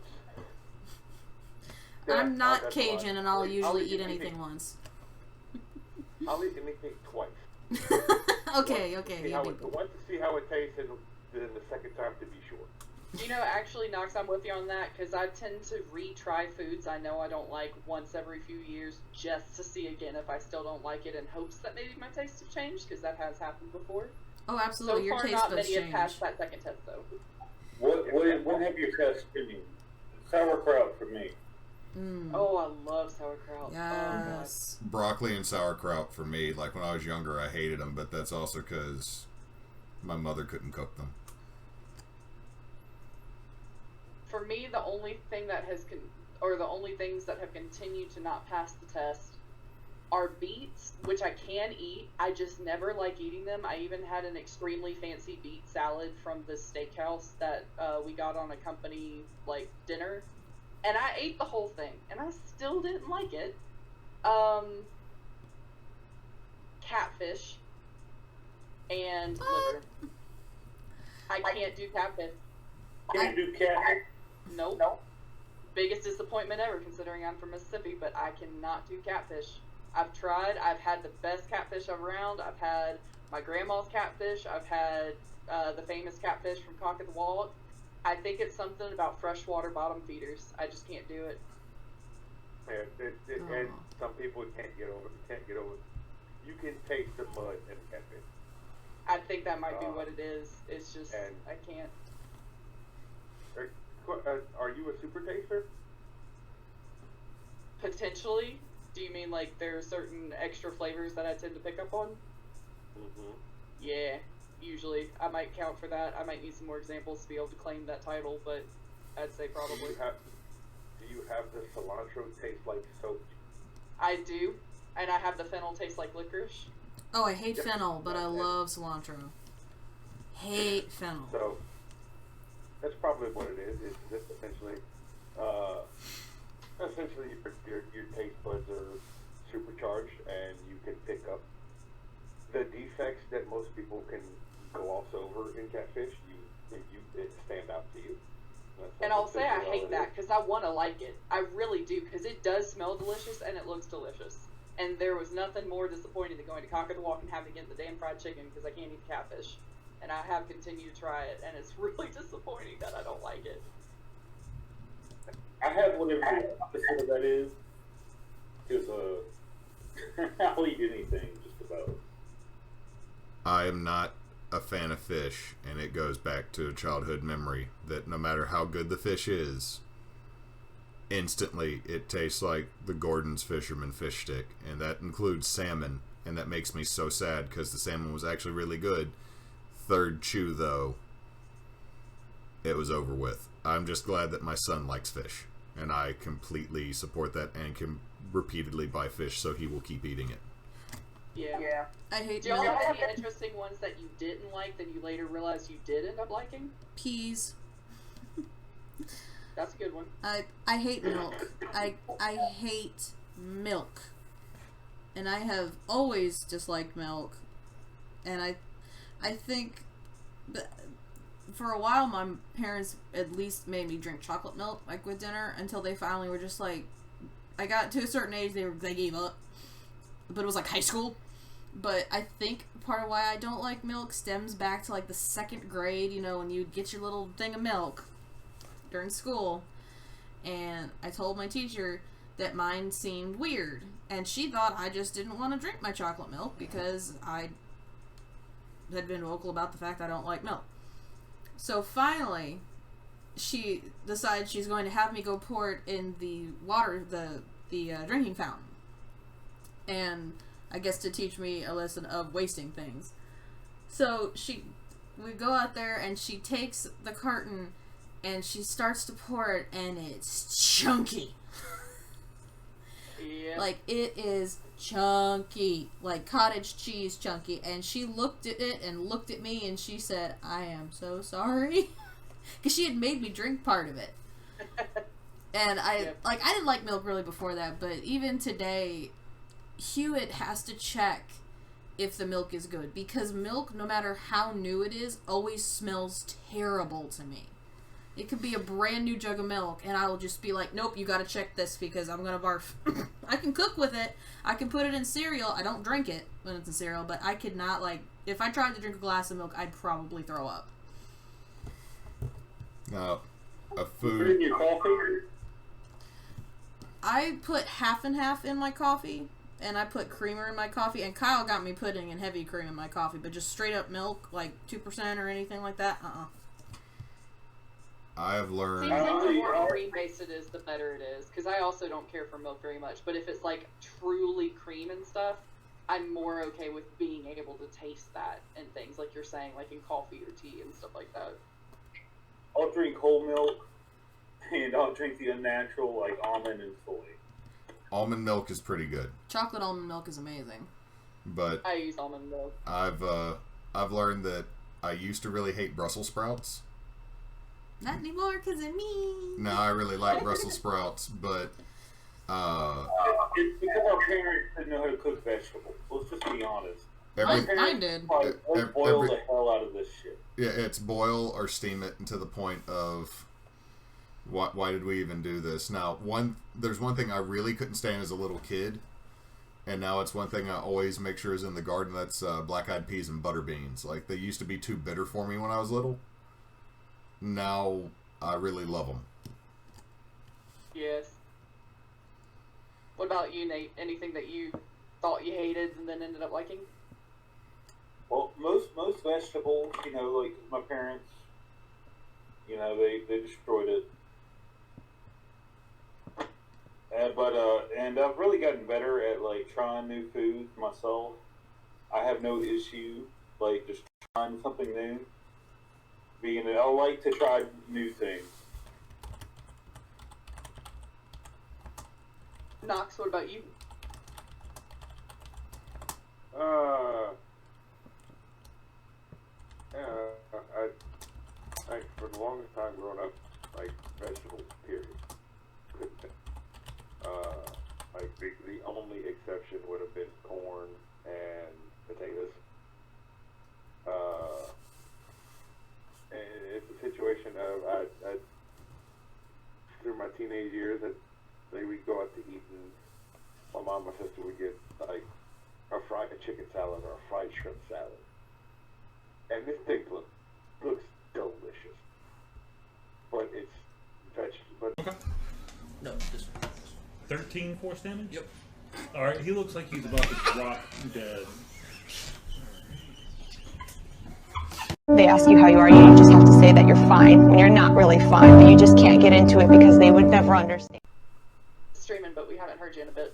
I'm not that's Cajun, and I'll usually eat anything once. I'll eat anything twice. Okay. Once to see how it tastes, and then the second time to be sure. You know, actually, Knox, I'm with you on that, because I tend to retry foods I know I don't like once every few years, just to see again if I still don't like it, in hopes that maybe my tastes have changed, because that has happened before. Oh, absolutely. So Your far, taste not buds many have change. passed that second test, though. What have your tests been? Sauerkraut for me. Oh, I love sauerkraut. Yes. Broccoli and sauerkraut for me. Like when I was younger, I hated them, but that's also because my mother couldn't cook them. For me, the only thing that the only things that have continued to not pass the test are beets, which I can eat. I just never like eating them. I even had an extremely fancy beet salad from the steakhouse that we got on a company dinner, and I ate the whole thing, and I still didn't like it. Catfish and liver. I can't do catfish. Can you do cat? Nope. Biggest disappointment ever, considering I'm from Mississippi, but I cannot do catfish. I've tried. I've had the best catfish around. I've had my grandma's catfish. I've had the famous catfish from Cock at the Walk. I think it's something about freshwater bottom feeders. I just can't do it. Yeah, and some people can't get over. You can taste the mud in catfish. I think that might be what it is. It's just I can't. Are you a super taster? Potentially. Do you mean there are certain extra flavors that I tend to pick up on? Mm-hmm. Yeah, usually. I might count for that. I might need some more examples to be able to claim that title, but I'd say probably. Do you have the cilantro taste like soap? I do. And I have the fennel taste like licorice. Oh, I hate fennel, but I love cilantro. Hate fennel. So, that's probably what it is. It's just essentially your taste buds are supercharged, and you can pick up the defects that most people can gloss over in catfish. It stand out to you. And I'll say I hate that, because I want to like it. I really do, because it does smell delicious and it looks delicious. And there was nothing more disappointing than going to Cock at the Walk and having to get the damn fried chicken, because I can't eat the catfish. And I have continued to try it, and it's really disappointing that I don't like it. I have whatever the opposite of that is, because I'll eat anything, just about. I am not a fan of fish, and it goes back to a childhood memory that no matter how good the fish is, instantly it tastes like the Gordon's Fisherman fish stick, and that includes salmon, and that makes me so sad because the salmon was actually really good. Third chew, though, it was over with. I'm just glad that my son likes fish, and I completely support that and can repeatedly buy fish so he will keep eating it. Yeah. I hate Do y'all have any interesting ones that you didn't like that you later realized you did end up liking? peas. That's a good one. I hate milk. I hate milk. And I have always disliked milk. And I think for a while my parents at least made me drink chocolate milk with dinner, until they finally were just I got to a certain age they gave up. But it was high school. But I think part of why I don't like milk stems back to the second grade, when you'd get your little thing of milk during school. And I told my teacher that mine seemed weird. And she thought I just didn't want to drink my chocolate milk because I had been vocal about the fact I don't like milk. So finally, she decides she's going to have me go pour it in the water, the drinking fountain. And I guess to teach me a lesson of wasting things. So we go out there and she takes the carton and she starts to pour it and it's chunky. Yeah. Like, it is chunky. Like cottage cheese chunky. And she looked at it and looked at me and she said, I am so sorry. Because she had made me drink part of it. And I didn't like milk really before that, but even today, Hewitt has to check if the milk is good. Because milk, no matter how new it is, always smells terrible to me. It could be a brand new jug of milk, and I will just be like, nope, you gotta check this because I'm gonna barf. I can cook with it. I can put it in cereal. I don't drink it when it's in cereal, but I could not, like, if I tried to drink a glass of milk, I'd probably throw up. Now, a Put in food. your coffee. I put half and half in my coffee, and I put creamer in my coffee, and Kyle got me putting in heavy cream in my coffee, but just straight up milk, like 2% or anything like that, I have learned. Seems like the more cream-based it is, the better it is. Because I also don't care for milk very much. But if it's, like, truly cream and stuff, I'm more okay with being able to taste that and things, like you're saying, like in coffee or tea and stuff like that. I'll drink whole milk, and I'll drink the unnatural, like almond and soy. Almond milk is pretty good, Chocolate almond milk is amazing. but I use almond milk. I've learned that I used to really hate Brussels sprouts. Not anymore, because of me. Now I really like Brussels sprouts, but It's because our parents didn't know how to cook vegetables. Let's just be honest. Mine did. Let's boil the hell out of this shit. Yeah, it's boil or steam it to the point of why did we even do this? Now, there's one thing I really couldn't stand as a little kid, and now it's one thing I always make sure is in the garden. That's black-eyed peas and butter beans. Like, they used to be too bitter for me when I was little. Now I really love them. Yes. What about you, Nate? Anything that you thought you hated and then ended up liking? Well, most vegetables, you know, like my parents, you know, they destroyed it. And I've really gotten better at like trying new foods myself. I have no issue like just trying something new. I like to try new things. Knox, what about you? I for the longest time growing up, like vegetables, period. Like the only exception would have been corn and potatoes. And it's a situation of I through my teenage years, we'd go out to eat, and my mom and my sister would get like a fried chicken salad or a fried shrimp salad, and this thing looks delicious, but it's vegetable. Okay. No, this one. 13 force damage? Yep. Alright, he looks like he's about to drop dead. They ask you how you are, you just have to say that you're fine when you're not really fine, but you just can't get into it because they would never understand. Streaming, but we haven't heard you in a bit.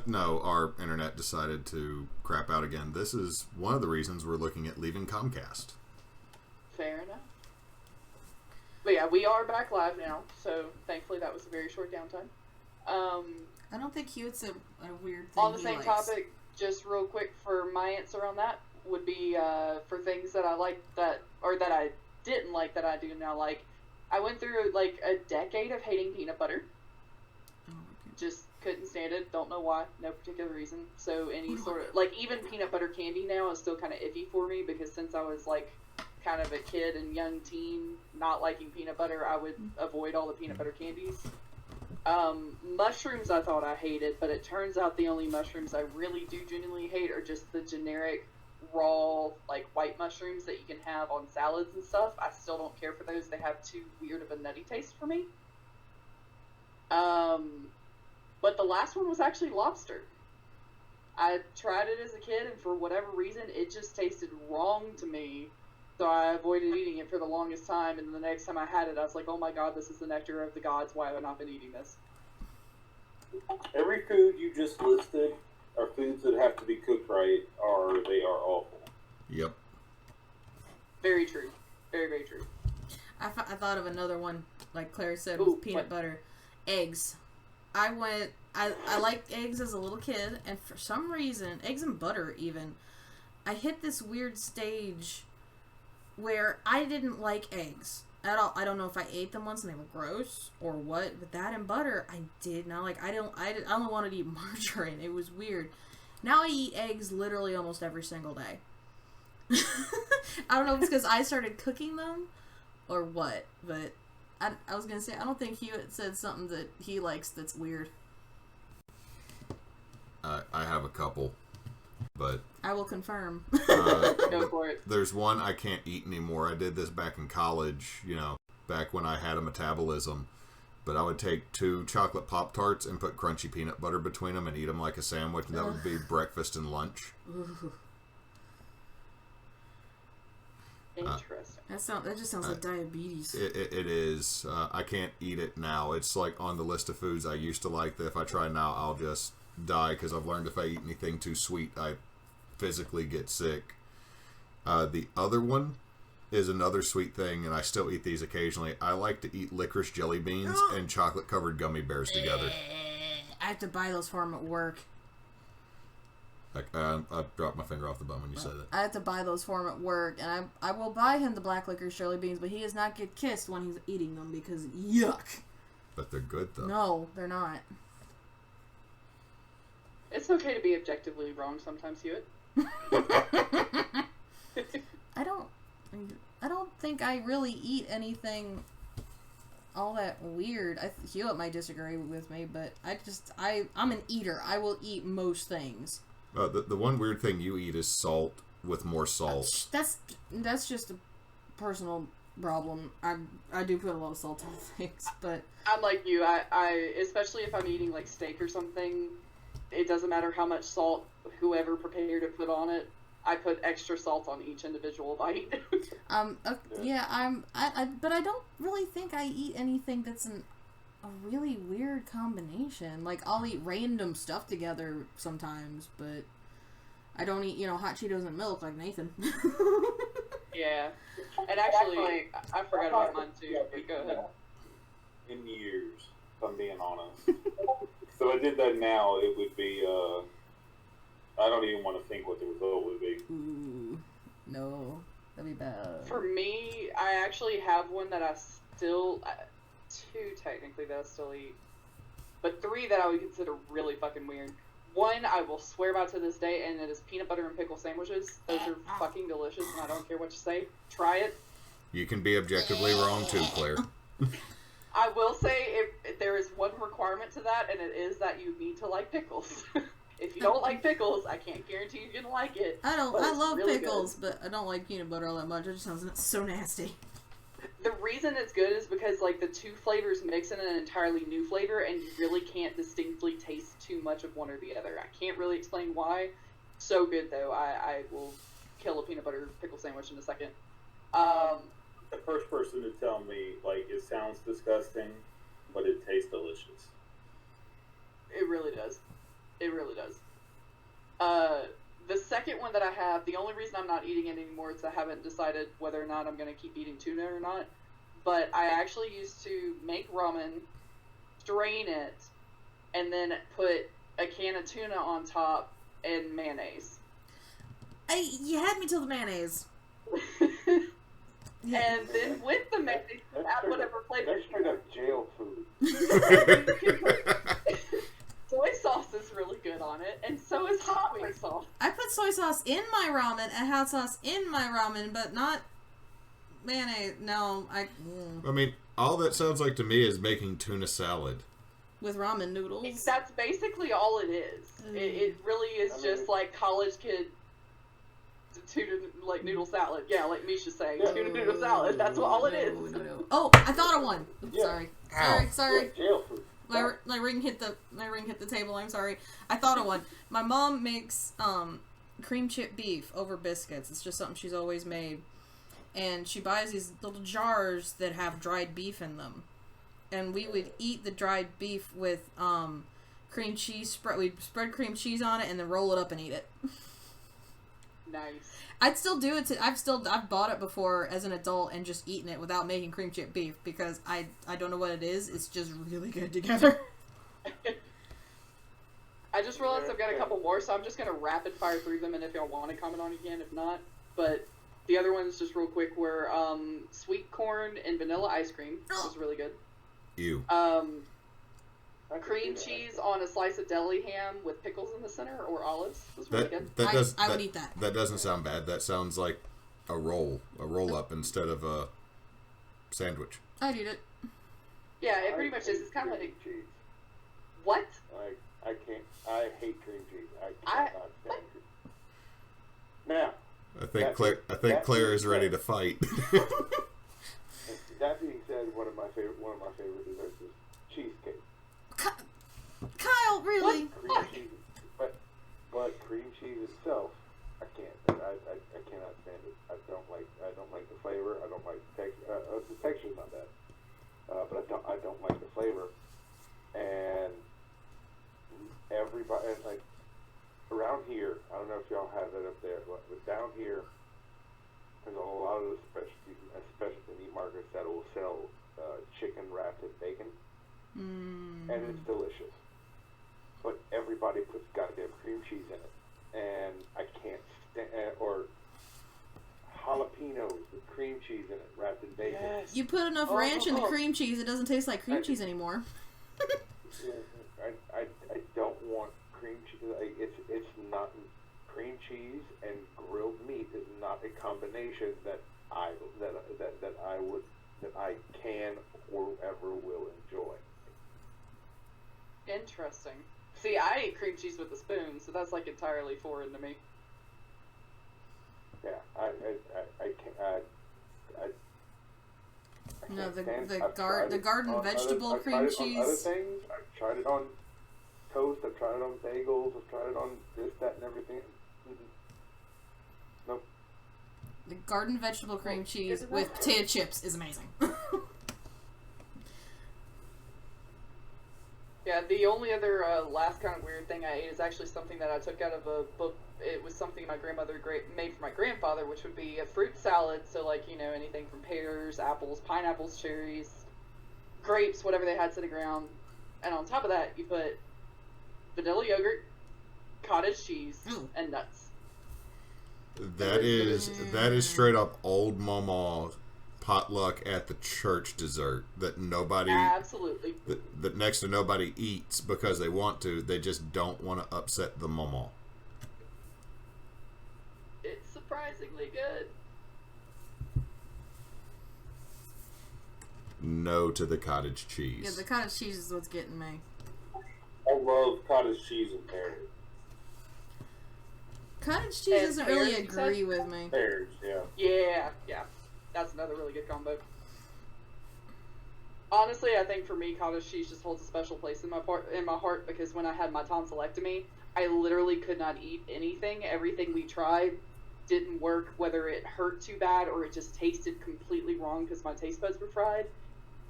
No, our internet decided to crap out again. This is one of the reasons we're looking at leaving Comcast. Fair enough. But yeah, we are back live now, so thankfully that was a very short downtime. I don't think Hewitt's a weird thing. On the same topic, just real quick for my answer on that would be for things that I like that I didn't like that I do now like. I went through like a decade of hating peanut butter. Oh, okay. Just couldn't stand it. Don't know why. No particular reason. So any sort of like even peanut butter candy now is still kind of iffy for me because since I was like kind of a kid and young teen not liking peanut butter, I would avoid all the peanut butter candies. Mushrooms I thought I hated, but it turns out the only mushrooms I really do genuinely hate are just the generic raw like white mushrooms that you can have on salads and stuff. I still don't care for those. They have too weird of a nutty taste for me. But the last one was actually lobster. I tried it as a kid and for whatever reason it just tasted wrong to me. So I avoided eating it for the longest time, and the next time I had it, I was like, oh my god, this is the nectar of the gods. Why have I not been eating this? Every food you just listed are foods that have to be cooked right, or they are awful. Yep. Very true. Very, very true. I thought of another one, like Claire said, Ooh, with peanut butter. Eggs. I liked eggs as a little kid, and for some reason, eggs and butter even, I hit this weird stage where I didn't like eggs at all. I don't know if I ate them once and they were gross or what, but that and butter, I did not like. I only wanted to eat margarine. It was weird. Now I eat eggs literally almost every single day. I don't know if it's because I started cooking them or what, but I was going to say, I don't think Hewitt said something that he likes that's weird. I have a couple, but... I will confirm. Go for it. There's one I can't eat anymore. I did this back in college, back when I had a metabolism. But I would take 2 chocolate Pop-Tarts and put crunchy peanut butter between them and eat them like a sandwich, and that would be breakfast and lunch. Ooh. Interesting. That just sounds like diabetes. It is. I can't eat it now. It's like on the list of foods I used to like that if I try now, I'll just die, because I've learned if I eat anything too sweet, I physically get sick. The other one is another sweet thing, and I still eat these occasionally. I like to eat licorice jelly beans and chocolate covered gummy bears together. I have to buy those for him at work. I dropped my finger off the bone when you said that. I have to buy those for him at work, and I will buy him the black licorice jelly beans, but he does not get kissed when he's eating them because yuck. But they're good though. No, they're not. It's okay to be objectively wrong sometimes, Hewitt. I don't think I really eat anything all that weird. Hewitt might disagree with me, but I'm an eater. I will eat most things. The one weird thing you eat is salt with more salt. That's just a personal problem. I do put a lot of salt on things, but I'm like you. I especially if I'm eating like steak or something, it doesn't matter how much salt whoever prepared to put on it. I put extra salt on each individual bite. But I don't really think I eat anything that's a really weird combination. Like, I'll eat random stuff together sometimes, but I don't eat, hot Cheetos and milk like Nathan. Yeah. And actually, I forgot about mine too. But go ahead. In years, if I'm being honest. So if I did that now, it would be, I don't even want to think what the result would be. Ooh, no. That'd be bad. For me, I actually have one that I still... 2 technically that I still eat. But 3 that I would consider really fucking weird. 1 I will swear by to this day, and it is peanut butter and pickle sandwiches. Those are fucking delicious, and I don't care what you say. Try it. You can be objectively wrong too, Claire. I will say there is one requirement to that, and it is that you need to like pickles. If you don't like pickles, I can't guarantee you're gonna like it. I love really pickles, good. But I don't like peanut butter all that much. It just sounds so nasty. The reason it's good is because like the 2 flavors mix in an entirely new flavor, and you really can't distinctly taste too much of one or the other. I can't really explain why. So good though. I will kill a peanut butter pickle sandwich in a second. The first person to tell me, like, it sounds disgusting, but it tastes delicious. It really does. It really does. The second one that I have, the only reason I'm not eating it anymore is I haven't decided whether or not I'm going to keep eating tuna or not. But I actually used to make ramen, strain it, and then put a can of tuna on top and mayonnaise. You had me till the mayonnaise. And then with the mayonnaise, add whatever flavor. That's straight up jail food. Soy sauce is really good on it, and so is hot wing sauce. I put soy sauce in my ramen and hot sauce in my ramen, but not mayonnaise. No, I mean, all that sounds like to me is making tuna salad. With ramen noodles. That's basically all it is. It really is just like college kid tuna, like noodle salad. Yeah, like Misha saying, tuna noodle salad. That's what all it is. No. Oh, I thought of one. Oops, sorry. Jail food. My ring hit the table. I'm sorry. I thought of one. My mom makes cream chip beef over biscuits. It's just something she's always made. and she buys these little jars that have dried beef in them. And we would eat the dried beef with cream cheese. We'd spread cream cheese on it and then roll it up and eat it. Nice. I'd still do it. I've bought it before as an adult and just eaten it without making cream chip beef because I don't know what it is. It's just really good together. I just realized I've got a couple more, so I'm just gonna rapid fire through them, and if y'all want to comment on it again, if not. But the other ones, just real quick, were sweet corn and vanilla ice cream, which was really good. Ew. Cream cheese on a slice of deli ham with pickles in the center or olives was really good. I would eat that. That doesn't sound bad. That sounds like a roll up instead of a sandwich. I'd eat it. Yeah, it pretty much is. It's kind of like cheese. What? Like I hate cream cheese. I cannot stand it. Now, I think Claire is ready to fight. That being said, one of my favorite desserts is cheesecake. Kyle, really? Cream cheese, but cream cheese itself, I can't. I cannot stand it. I don't like the flavor. I don't like the texture. The texture's not bad, but I don't like the flavor. And everybody, and like around here, I don't know if y'all have it up there, but down here, there's a lot of the specialty meat markets that will sell chicken wrapped in bacon, and it's delicious. But everybody puts goddamn cream cheese in it, and I can't stand. Or jalapenos with cream cheese in it, wrapped in bacon. Yes. You put enough ranch in the cream cheese, it doesn't taste like cream cheese anymore. I don't want cream cheese. It's not cream cheese and grilled meat is not a combination that I can or ever will enjoy. Interesting. See, I eat cream cheese with a spoon, so that's like entirely foreign to me. Yeah, I can't. No, the garden vegetable cream cheese. Other things, I've tried it on toast. I've tried it on bagels. I've tried it on this, that, and everything. Nope. The garden vegetable cream cheese with potato chips is amazing. Yeah, the only other last kind of weird thing I ate is actually something that I took out of a book. It was something my grandmother made for my grandfather, which would be a fruit salad. So, like, you know, anything from pears, apples, pineapples, cherries, grapes, whatever they had sitting around. And on top of that, you put vanilla yogurt, cottage cheese, and nuts. That is straight up old mama potluck at the church dessert that nobody absolutely that next to nobody eats because they want to. They just don't want to upset the mama. It's surprisingly good. No to the cottage cheese. Yeah, the cottage cheese is what's getting me. I love cottage cheese and pears. Cottage cheese doesn't really agree with me. Pears, yeah. Yeah. That's another really good combo. Honestly, I think for me, cottage cheese just holds a special place in my heart because when I had my tonsillectomy, I literally could not eat anything. Everything we tried didn't work, whether it hurt too bad or it just tasted completely wrong because my taste buds were fried.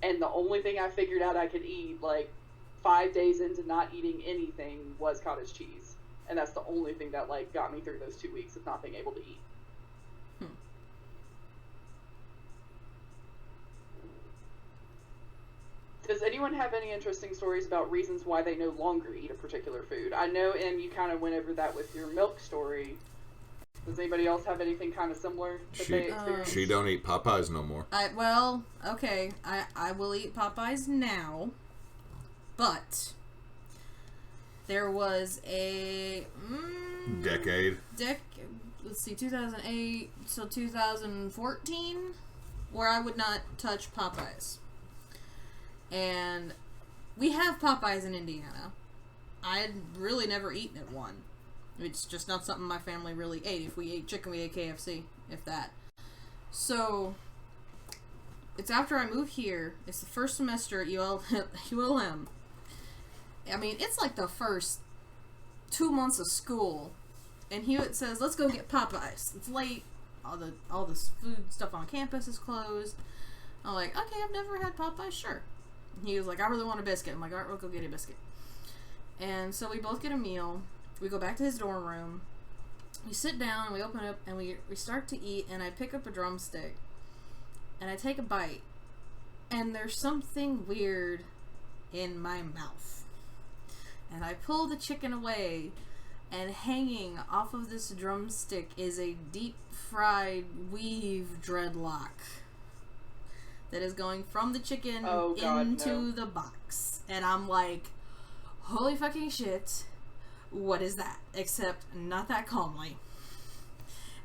And the only thing I figured out I could eat, like 5 days into not eating anything, was cottage cheese. And that's the only thing that like got me through those 2 weeks of not being able to eat. Does anyone have any interesting stories about reasons why they no longer eat a particular food? I know, Em, you kind of went over that with your milk story. Does anybody else have anything kind of similar that they experienced? She don't eat Popeyes no more. Okay. I will eat Popeyes now, but there was a decade. Let's see, 2008 till 2014, where I would not touch Popeyes. And we have Popeyes in Indiana. I had really never eaten at one. It's just not something my family really ate. If we ate chicken, we ate KFC, if that. So, it's after I moved here. It's the first semester at ULM. I mean, it's like the first 2 months of school. And Hewitt says, let's go get Popeyes. It's late. all this food stuff on campus is closed. I'm like, okay, I've never had Popeyes, sure. He was like, I really want a biscuit. I'm like, alright, we'll go get a biscuit. And so we both get a meal. We go back to his dorm room. We sit down, and we open up, and we start to eat, and I pick up a drumstick, and I take a bite, and there's something weird in my mouth. And I pull the chicken away, and hanging off of this drumstick is a deep-fried weave dreadlock that is going from the chicken into the box. And I'm like, holy fucking shit, what is that? Except not that calmly.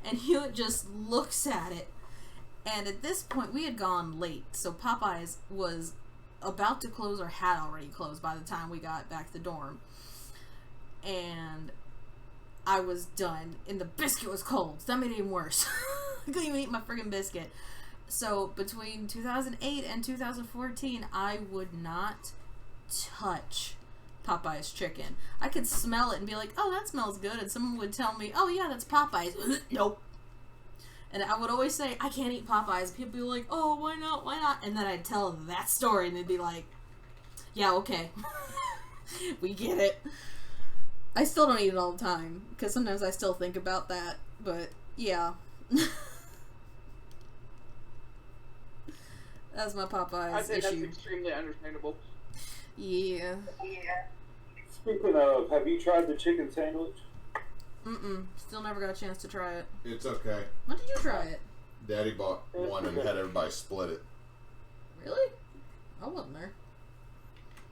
And Hewitt just looks at it. And at this point, we had gone late. So Popeyes was about to close or had already closed by the time we got back to the dorm. And I was done. And the biscuit was cold. So that made it even worse. I couldn't even eat my friggin' biscuit. So between 2008 and 2014, I would not touch Popeye's chicken. I could smell it and be like, oh, that smells good. And someone would tell me, oh, yeah, that's Popeye's. Nope. And I would always say, I can't eat Popeyes. People would be like, oh, why not? Why not? And then I'd tell them that story and they'd be like, yeah, okay. We get it. I still don't eat it all the time because sometimes I still think about that. But, yeah. That's my Popeye's issue. That's extremely understandable. Yeah. Speaking of, have you tried the chicken sandwich? Still never got a chance to try it. It's okay. When did you try it? Daddy bought one and had everybody split it. Really? I wasn't there.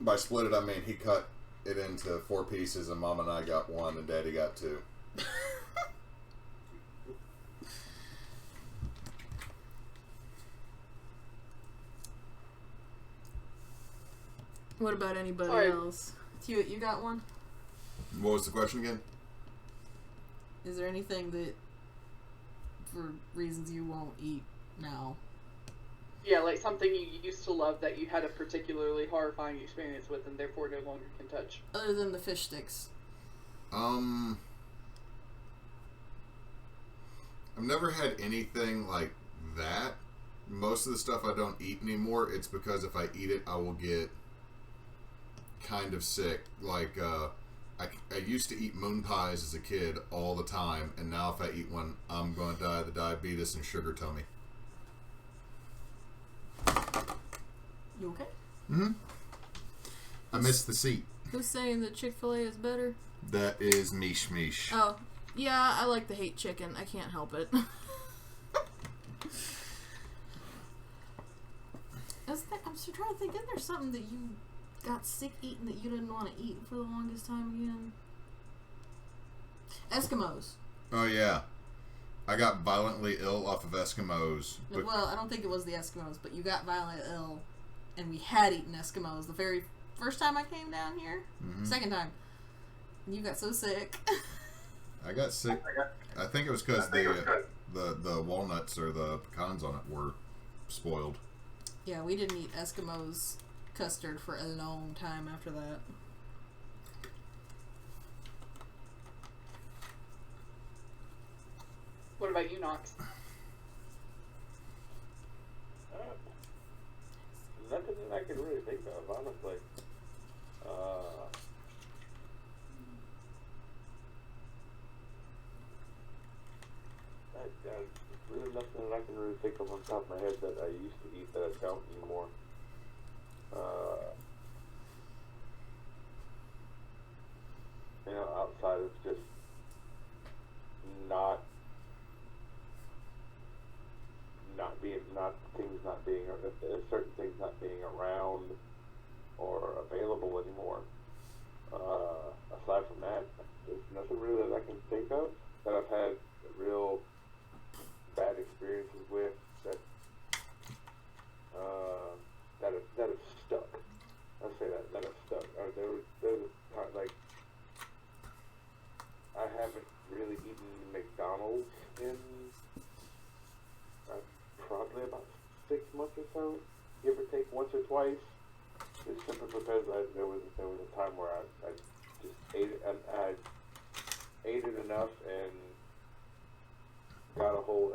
By split it, I mean he cut it into 4 pieces and Mom and I got 1 and Daddy got 2. What about anybody else? Hewitt, you got one? What was the question again? Is there anything that, for reasons you won't eat now? Yeah, like something you used to love that you had a particularly horrifying experience with and therefore no longer can touch. Other than the fish sticks. I've never had anything like that. Most of the stuff I don't eat anymore, it's because if I eat it, I will get kind of sick. Like, I used to eat moon pies as a kid all the time, and now if I eat one, I'm going to die of the diabetes and sugar tummy. You okay? I missed the seat. Who's saying that Chick-fil-A is better? That is Mish Mish. Oh, yeah, I like the hate chicken. I can't help it. I'm still trying to think, isn't there something that you got sick eating that you didn't want to eat for the longest time again? Eskimos. Oh, yeah. I got violently ill off of Eskimos. Well, I don't think it was the Eskimos, but you got violently ill, and we had eaten Eskimos the very first time I came down here. Second time. You got so sick. I got sick. I think it was because the walnuts or the pecans on it were spoiled. Yeah, we didn't eat Eskimos custard for a long time after that. What about you, Knox? Nothing that I can really think of, honestly. Really nothing that I can really think of on top of my head that I used to eat that I don't anymore. Outside of just certain things not being around or available anymore. Aside from that, there's nothing really that I can think of that I've had real bad experiences with that have stuck. I'll say that have stuck. There was times, like, I haven't really eaten McDonald's in probably about 6 months or so, give or take once or twice. It's simply because there was a time where I just ate it, and I ate it enough and got a hold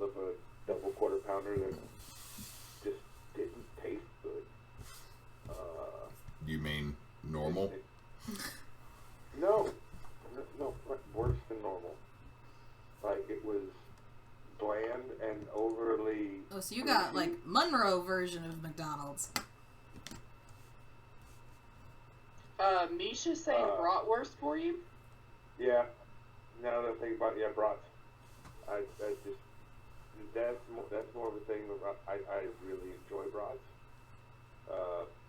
of a double quarter pounder that just didn't taste good. You mean normal? No, worse than normal. Like, it was bland and overly... Oh, so you got, like, Monroe version of McDonald's. Misha's saying bratwurst for you? Yeah. Now that I think about it, yeah, brats. That's more of a thing. I really enjoy brats.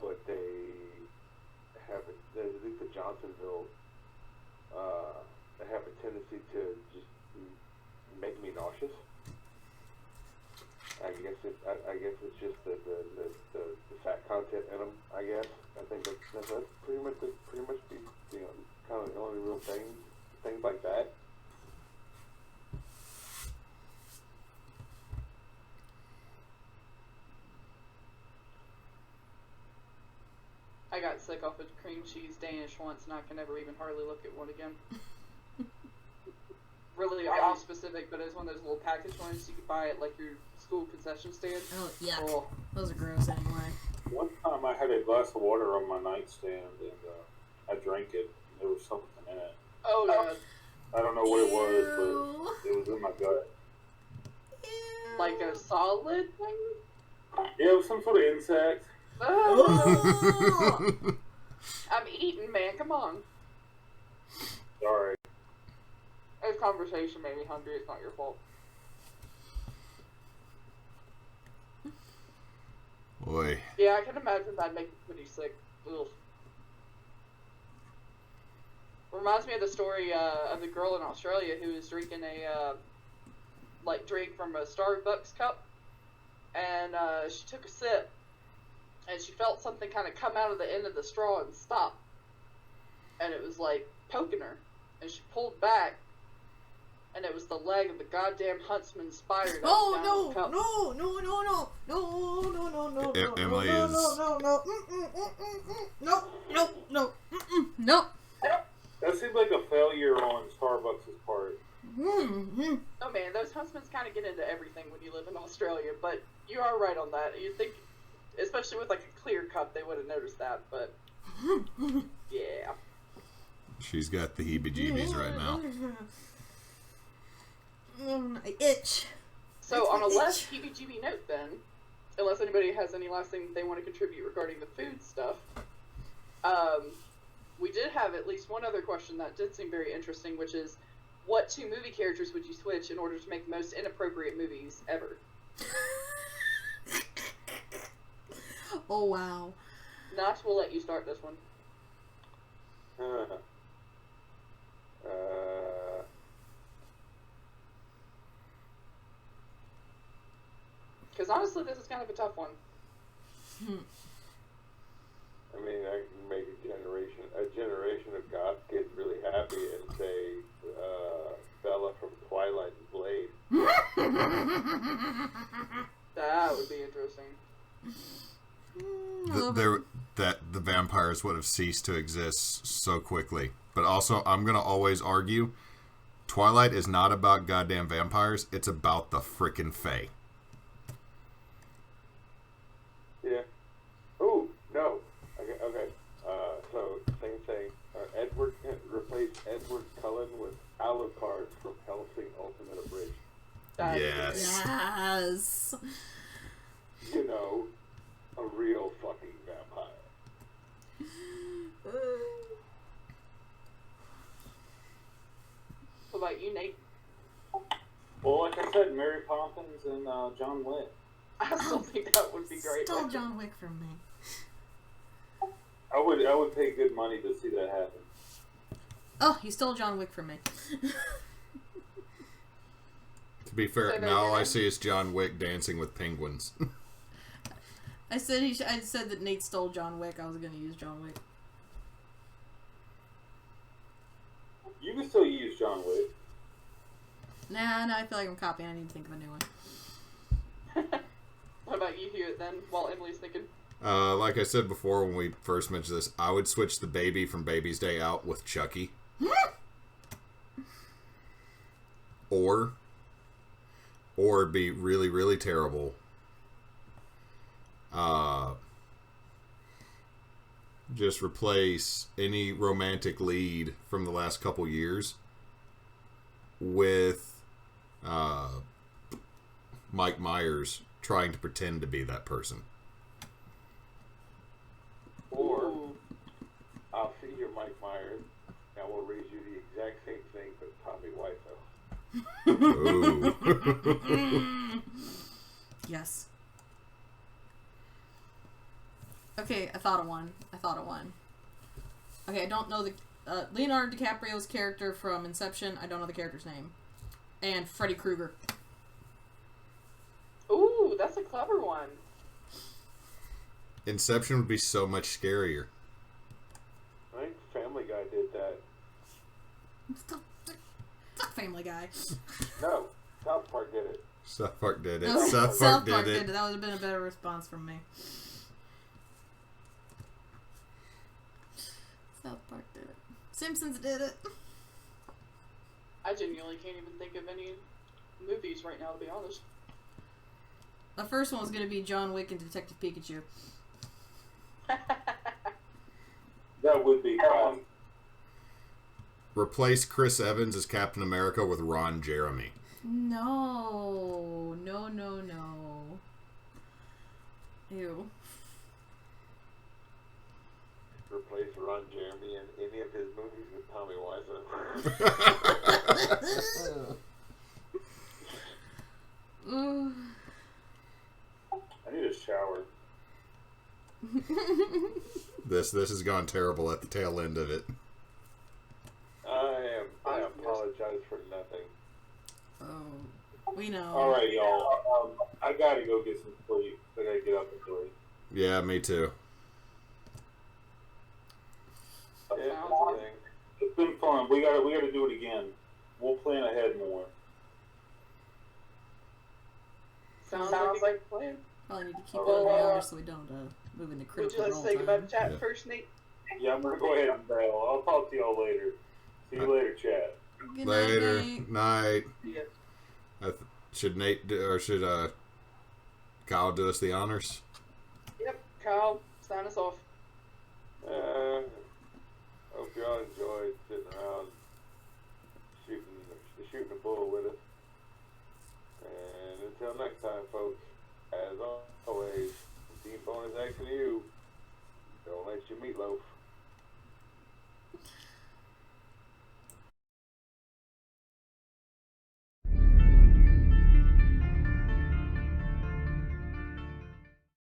But they have, at least at Johnsonville, they have a tendency to just make me nauseous. I guess it's just the fat content in them. I guess I think that's pretty much the kind of the only real things like that. I got sick off of cream cheese Danish once, and I can never even hardly look at one again. Really oddly specific, but it's one of those little package ones you could buy at like your school concession stand. Oh, yuck. Oh. Those are gross anyway. One time I had a glass of water on my nightstand, and I drank it, and there was something in it. Oh, yeah. I don't know what it was, but it was in my gut. Ew. Like a solid thing? Yeah, it was some sort of insect. Oh. I'm eating, man. Come on. Sorry. This conversation made me hungry. It's not your fault. Boy. Yeah, I can imagine that'd make me pretty sick. Ugh. Reminds me of the story of the girl in Australia who was drinking a drink from a Starbucks cup, and she took a sip, and she felt something kind of come out of the end of the straw and stop, and it was like poking her, and she pulled back, and it was the leg of the goddamn huntsman spider. That was down in the cup. Emily is... No. That seemed like a failure on Starbucks' part. Oh man, those huntsmen kind of get into everything when you live in Australia, but you are right on that. You'd think, especially with like a clear cup, they would have noticed that, but yeah. She's got the heebie-jeebies right now. I itch. So on a less heebie-jeebie note then, unless anybody has any last thing they want to contribute regarding the food stuff, we did have at least one other question that did seem very interesting, which is, what two movie characters would you switch in order to make the most inappropriate movies ever? Oh, wow. Nash, we'll let you start this one. Because honestly, this is kind of a tough one. I mean, I can make a generation of goth kids really happy and say Bella from Twilight and Blade. That would be interesting. The vampires would have ceased to exist so quickly. But also, I'm going to always argue, Twilight is not about goddamn vampires. It's about the frickin' Fae. Yeah. Ooh, no. Okay. So, same thing. Edward replaced Edward Cullen with Alucard from Hellsing Ultimate Abridged. Yes. You know, a real fucking vampire. What about you, Nate? Well, like I said, Mary Poppins and John Wick. I still think that would be great. Stole John Wick from me. I would pay good money to see that happen. Oh, you stole John Wick from me. To be fair, now all I see is John Wick dancing with penguins. I said I said that Nate stole John Wick. I was going to use John Wick. You can still use John Wick. Nah, I feel like I'm copying. I need to think of a new one. What about you, Hewitt, then, while Emily's thinking? Like I said before when we first mentioned this, I would switch the baby from Baby's Day Out with Chucky. Or or be really, really terrible. Just replace any romantic lead from the last couple years with Mike Myers trying to pretend to be that person. Or I'll see your Mike Myers and we'll read you the exact same thing but Tommy Wiseau. Ooh. Yes. Okay, I thought of one. Okay, I don't know the Leonardo DiCaprio's character from Inception. I don't know the character's name. And Freddy Krueger. Ooh, that's a clever one. Inception would be so much scarier. I think Family Guy did that. Fuck Family Guy. No, South Park did it. South Park did it. Okay, South Park did it. That would have been a better response from me. South Park did it. Simpsons did it. I genuinely can't even think of any movies right now, to be honest. The first one was going to be John Wick and Detective Pikachu. That would be fun. Replace Chris Evans as Captain America with Ron Jeremy. No. Ew. Replace Ron Jeremy in any of his movies with Tommy Wiseau. I need a shower. This has gone terrible at the tail end of it. I apologize for nothing. Oh, we know. All right, y'all. I gotta go get some sleep. I gotta get up and do it. Yeah, me too. It's been fun. We gotta do it again. We'll plan ahead more. Sounds like a plan. Probably need to keep it on the hour so we don't move into Would critical you like to role think about time. chat Yeah. first, Nate? Yeah, I'm gonna go ahead and bail. I'll talk to y'all later. See you later, chat. Good Later. night. Night. Yeah. Should Nate do, or should Kyle do us the honors? Yep, Kyle, sign us off. Hope y'all enjoyed sitting around shooting the bull with us. And until next time, folks, as always, Team Bonus Action to you. Don't let your meatloaf.